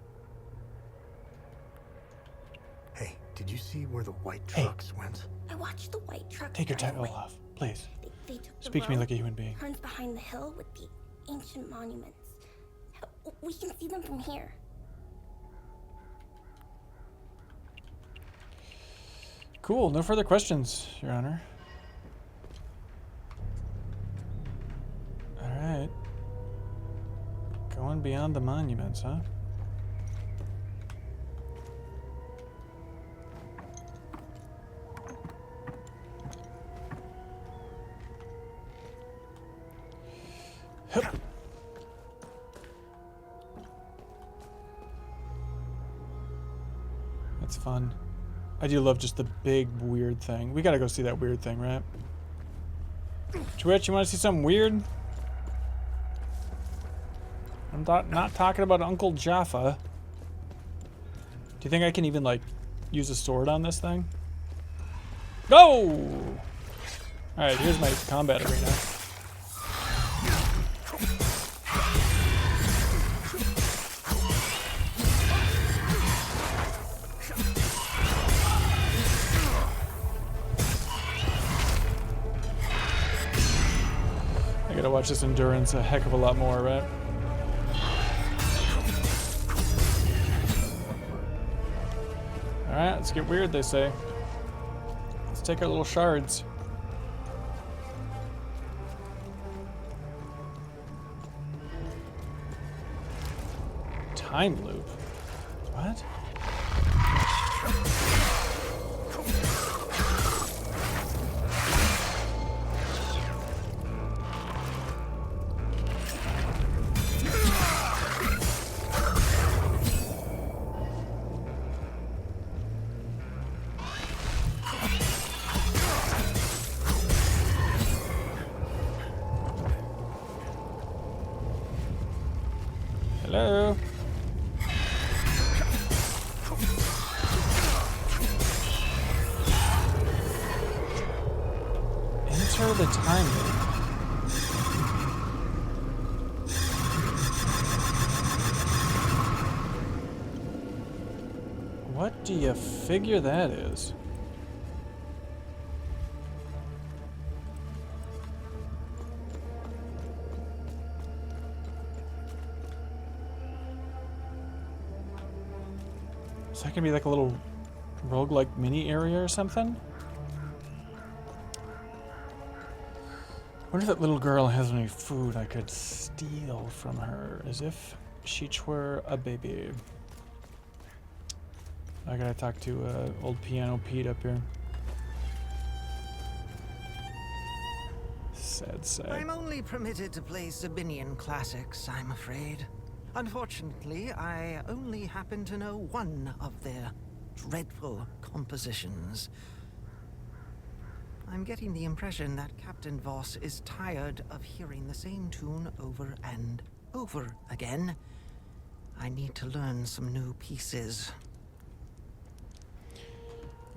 Hey, did you see where the white trucks went? I watched the white truck. Take your drive title away. off, please. They took the Speak to me road, like a human being. turns behind the hill with the ancient monuments. We can see them from here. Cool. No further questions, Your Honor. All right. Going beyond the monuments, huh? Hup. That's fun. I do love just the big weird thing. We gotta go see that weird thing, right? Twitch, you wanna see something weird? I'm not talking about Uncle Jaffa. Do you think I can even, like, use a sword on this thing? No! Alright, here's my combat arena. I gotta watch this endurance a heck of a lot more, right? Alright, let's get weird, they say. Let's take our little shards. Time loop? What? Hello? Enter the time loop. What do you figure that is? Is that gonna be like a little roguelike mini area or something? I wonder if that little girl has any food I could steal from her, as if she were a baby. I gotta talk to old Piano Pete up here. Sad, sad. I'm only permitted to play Sabinian classics, I'm afraid. Unfortunately, I only happen to know one of their dreadful compositions. I'm getting the impression that Captain Voss is tired of hearing the same tune over and over again. I need to learn some new pieces.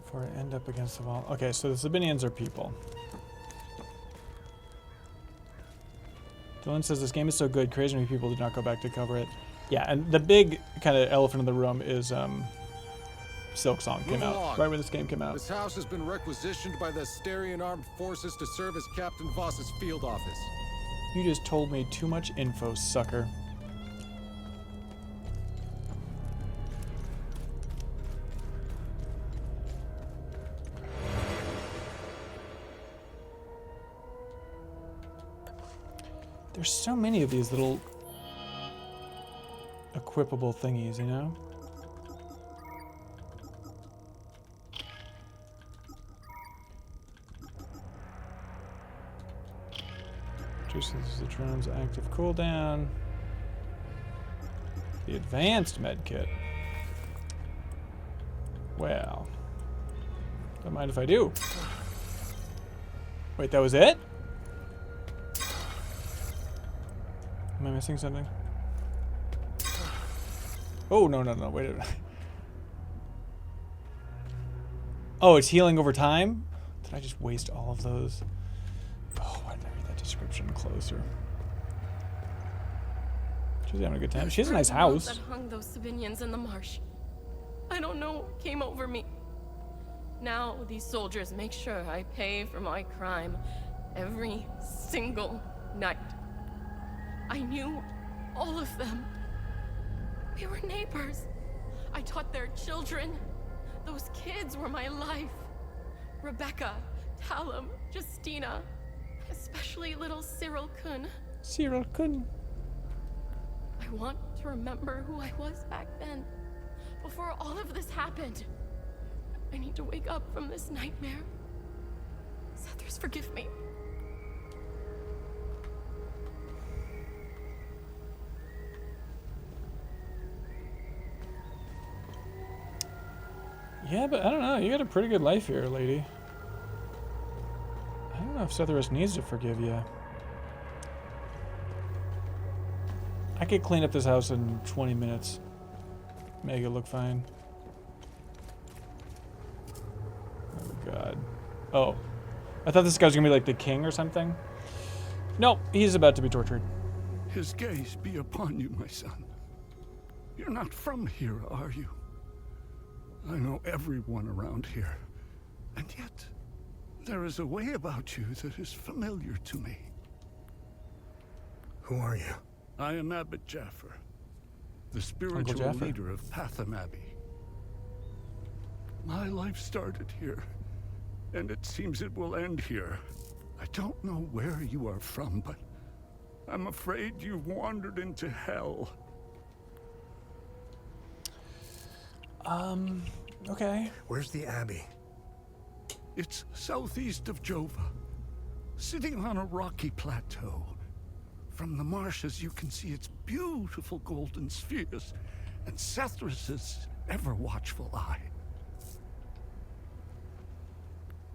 Before I end up against the wall. Okay, so the Sabinians are people. Dylan says this game is so good, crazy many people did not go back to cover it. Yeah, and the big kind of elephant in the room is Silk Song came out right when this game came out. This house has been requisitioned by the Asterian Armed Forces to serve as Captain Voss's field office. You just told me too much info, sucker. There's so many of these little equipable thingies, you know? Reduces the drone's active cooldown. The advanced medkit. Well, don't mind if I do. Wait, that was it? Am I missing something? Oh, no, wait a minute. Oh, it's healing over time? Did I just waste all of those? Oh, why didn't I read that description closer? She's having a good time. She has a nice house. That hung those civilians in the marsh. I don't know what came over me. Now these soldiers make sure I pay for my crime every single night. I knew all of them. We were neighbors. I taught their children. Those kids were my life. Rebecca, Talum, Justina, especially little Cyril Kun. Cyril Kun. I want to remember who I was back then, before all of this happened. I need to wake up from this nightmare. Sethers, forgive me. Yeah, but I don't know. You got a pretty good life here, lady. I don't know if Sethers needs to forgive you. I could clean up this house in 20 minutes. Make it look fine. Oh, God. Oh. I thought this guy was going to be like the king or something. Nope, he's about to be tortured. His gaze be upon you, my son. You're not from here, are you? I know everyone around here, and yet there is a way about you that is familiar to me. Who are you? I am Abbot Jaffer, the spiritual leader of Patham Abbey. My life started here, and it seems it will end here. I don't know where you are from, but I'm afraid you've wandered into hell. Okay. Where's the Abbey? It's southeast of Jova, sitting on a rocky plateau. From the marshes, you can see its beautiful golden spheres and Sethrus's ever-watchful eye.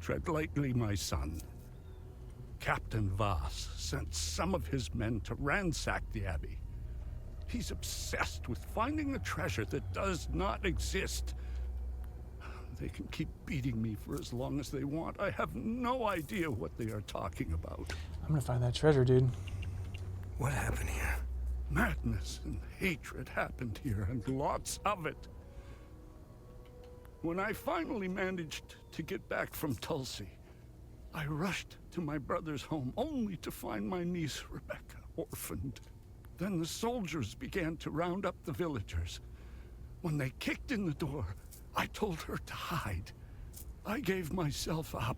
Tread lightly, my son. Captain Voss sent some of his men to ransack the Abbey. He's obsessed with finding a treasure that does not exist. They can keep beating me for as long as they want. I have no idea what they are talking about. I'm gonna find that treasure, dude. What happened here? Madness and hatred happened here, and lots of it. When I finally managed to get back from Tulsi, I rushed to my brother's home only to find my niece Rebecca orphaned. Then the soldiers began to round up the villagers. When they kicked in the door, I told her to hide. I gave myself up.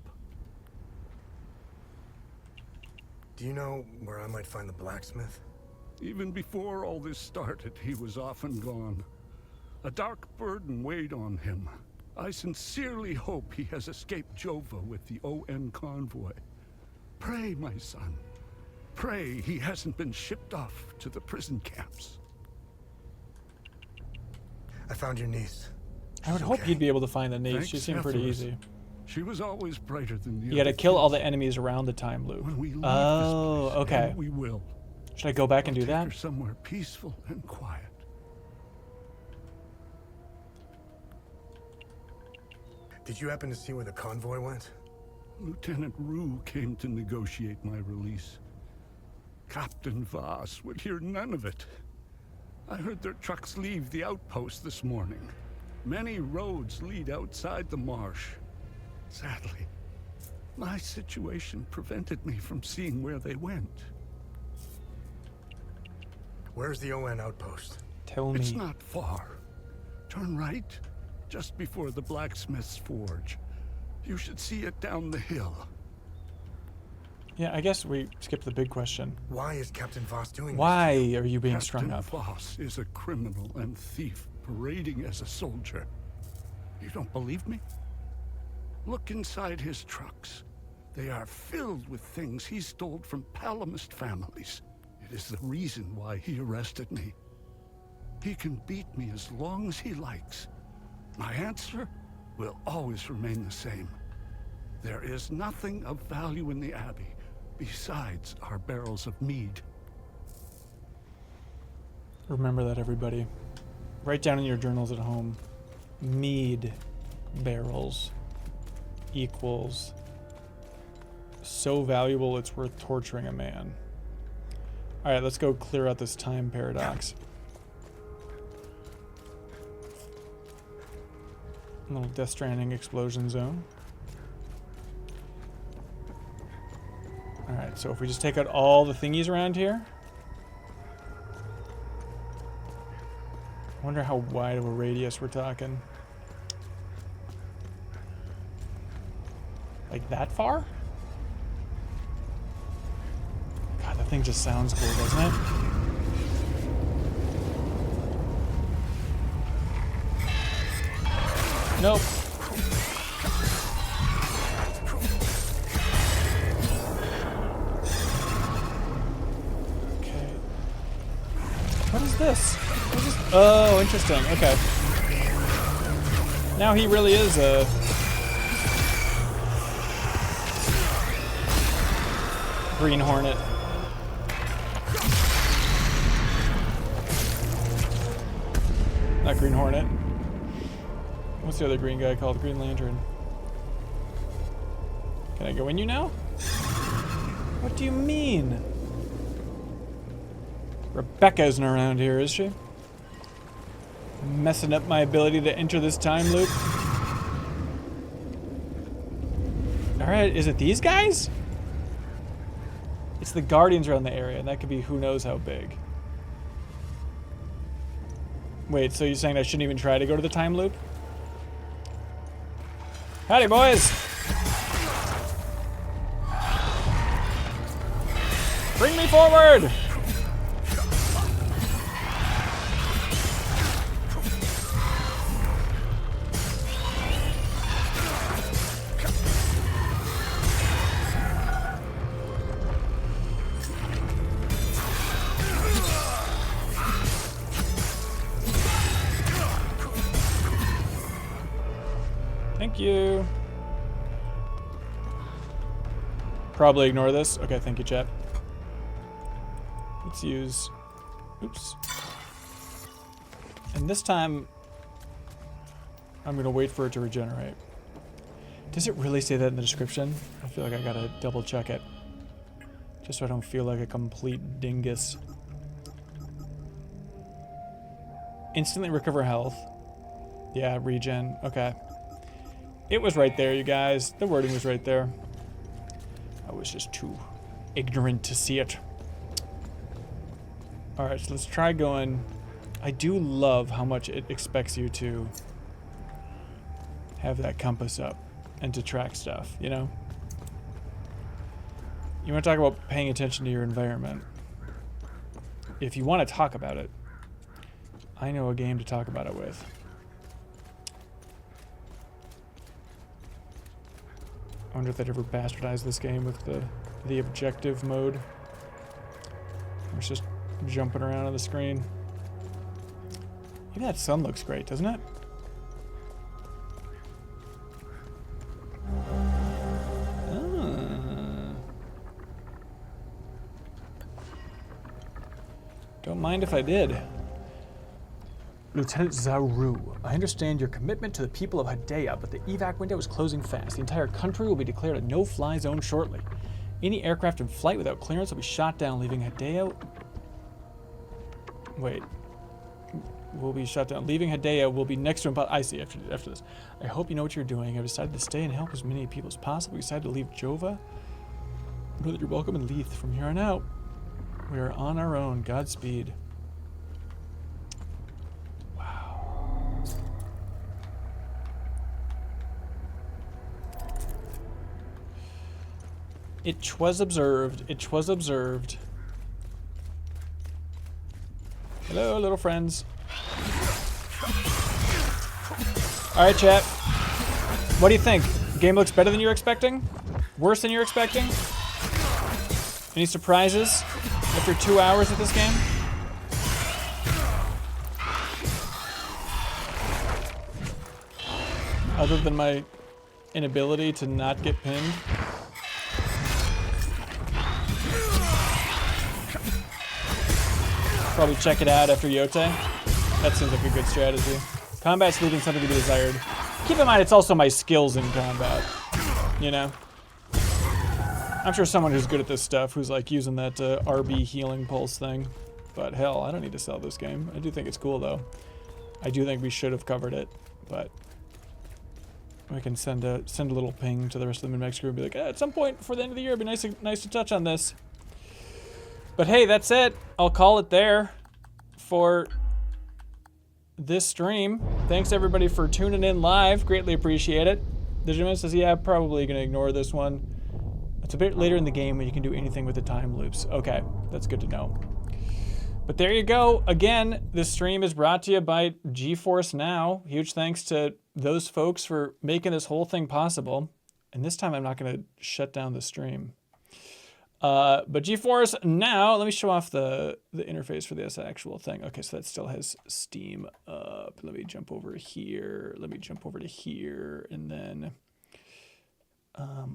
Do you know where I might find the blacksmith? Even before all this started, he was off and gone. A dark burden weighed on him. I sincerely hope he has escaped Jova with the ON convoy. Pray, my son. Pray he hasn't been shipped off to the prison camps. I found your niece. I would hope you'd be able to find the niece. She seemed pretty easy. She was always brighter than the You gotta kill all the enemies around the time loop. When we leave Oh, this place, okay. and we will. Should I go back and do Take that? her somewhere peaceful and quiet. Did you happen to see where the convoy went? Lieutenant Rue came to negotiate my release. Captain Voss would hear none of it. I heard their trucks leave the outpost this morning. Many roads lead outside the marsh. Sadly, my situation prevented me from seeing where they went. Where's the ON outpost? Tell me. It's not far. Turn right, just before the blacksmith's forge. You should see it down the hill. Yeah, I guess we skipped the big question. Why is Captain Voss doing this? Why are you being Captain strung up? Voss is a criminal and thief parading as a soldier. You don't believe me? Look inside his trucks. They are filled with things he stole from Palamist families. It is the reason why he arrested me. He can beat me as long as he likes. My answer will always remain the same. There is nothing of value in the Abbey besides our barrels of mead. Remember that, everybody. Write down in your journals at home. Mead barrels equals so valuable it's worth torturing a man. All right, let's go clear out this time paradox. A little Death Stranding explosion zone. Alright, so if we just take out all the thingies around here. I wonder how wide of a radius we're talking. Like that far? God, that thing just sounds cool, doesn't it? Nope. Okay. What is this? What is this? Oh, interesting. Okay. Now he really is a... Green Hornet. Not Green Hornet. What's the other green guy called? Green Lantern. Can I go in you now? What do you mean? Rebecca isn't around here, is she? Messing up my ability to enter this time loop. Alright, is it these guys? It's the Guardians around the area, and that could be who knows how big. Wait, so you're saying I shouldn't even try to go to the time loop? Howdy, boys! Bring me forward! Thank you. Probably ignore this. Okay, thank you, chat. Let's use... Oops. And this time, I'm going to wait for it to regenerate. Does it really say that in the description? I feel like I gotta double check it. Just so I don't feel like a complete dingus. Instantly recover health. Yeah, regen. Okay. It was right there, you guys. The wording was right there. I was just too ignorant to see it. Alright, so let's try going. I do love how much it expects you to have that compass up and to track stuff, you know? You want to talk about paying attention to your environment. If you want to talk about it, I know a game to talk about it with. I wonder if they'd ever bastardize this game with the objective mode. Where it's just jumping around on the screen. Maybe that sun looks great, doesn't it? Don't mind if I did. Lieutenant Zaru, I understand your commitment to the people of Hadea, but the evac window is closing fast. The entire country will be declared a no-fly zone shortly. Any aircraft in flight without clearance will be shot down, leaving Hadea... Wait. Will be shot down. Leaving Hadea will be next to him. I see after this. I hope you know what you're doing. I've decided to stay and help as many people as possible. We decided to leave Jova. Know that you're welcome in Leith from here on out. We are on our own. Godspeed. Wow. It 'twas observed. It 'twas observed. Hello, little friends. Alright, chat. What do you think? The game looks better than you were expecting? Worse than you were expecting? Any surprises after 2 hours of this game? Other than my inability to not get pinned? Probably check it out after Yote. That seems like a good strategy. Combat's leaving something to be desired. Keep in mind, it's also my skills in combat. You know? I'm sure someone who's good at this stuff, who's like using that RB healing pulse thing. But hell, I don't need to sell this game. I do think it's cool though. I do think we should have covered it, but we can send a little ping to the rest of the MinnMax crew and be like, at some point before the end of the year, it'd be nice to touch on this. But hey, that's it. I'll call it there for this stream. Thanks everybody for tuning in live. Greatly appreciate it. Digimon says, yeah, probably gonna ignore this one. It's a bit later in the game when you can do anything with the time loops. Okay, that's good to know. But there you go. Again, this stream is brought to you by GeForce Now. Huge thanks to those folks for making this whole thing possible. And this time I'm not gonna shut down the stream. But GeForce Now, let me show off the interface for this actual thing. Okay, so that still has Steam up. Let me jump over here. Let me jump over to here, and then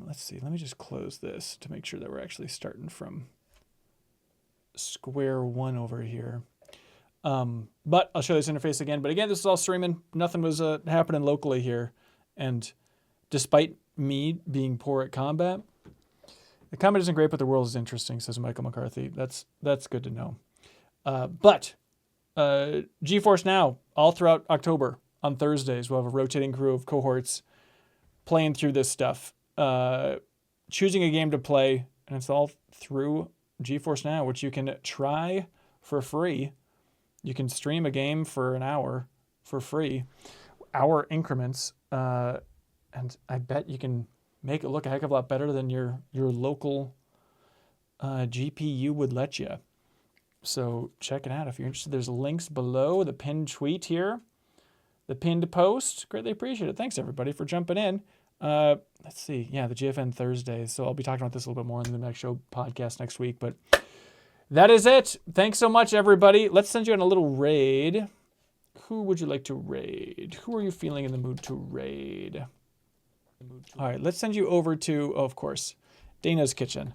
let's see. Let me just close this to make sure that we're actually starting from square one over here. But I'll show this interface again. But again, this is all streaming. Nothing was happening locally here, and despite me being poor at combat. The combat isn't great, but the world is interesting, says Michael McCarthy. That's good to know. But GeForce Now, all throughout October, on Thursdays, we'll have a rotating crew of cohorts playing through this stuff. Choosing a game to play, and it's all through GeForce Now, which you can try for free. You can stream a game for an hour for free, hour increments, and I bet you can make it look a heck of a lot better than your local GPU would let you. So check it out if you're interested. There's links below the pinned tweet here, the pinned post. Greatly appreciate it. Thanks everybody for jumping in. Let's see. Yeah, the GFN Thursdays. So I'll be talking about this a little bit more in the next show podcast next week. But that is it. Thanks so much, everybody. Let's send you on a little raid. Who would you like to raid? Who are you feeling in the mood to raid? All right, let's send you over to, of course, Dana's Kitchen,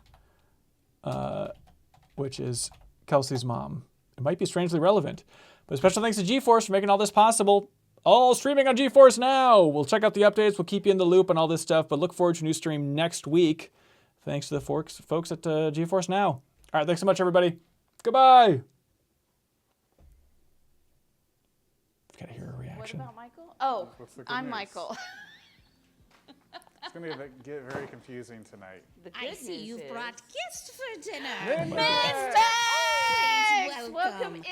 which is Kelsey's mom. It might be strangely relevant, but special thanks to GeForce for making all this possible. All streaming on GeForce Now. We'll check out the updates. We'll keep you in the loop on all this stuff, but look forward to a new stream next week. Thanks to the folks at GeForce Now. All right, thanks so much, everybody. Goodbye. I've got to hear a reaction. What about Michael? Oh, I'm Michael. It's going to get very confusing tonight. I see you've brought gifts for dinner. MinnMax! MinnMax! Welcome in,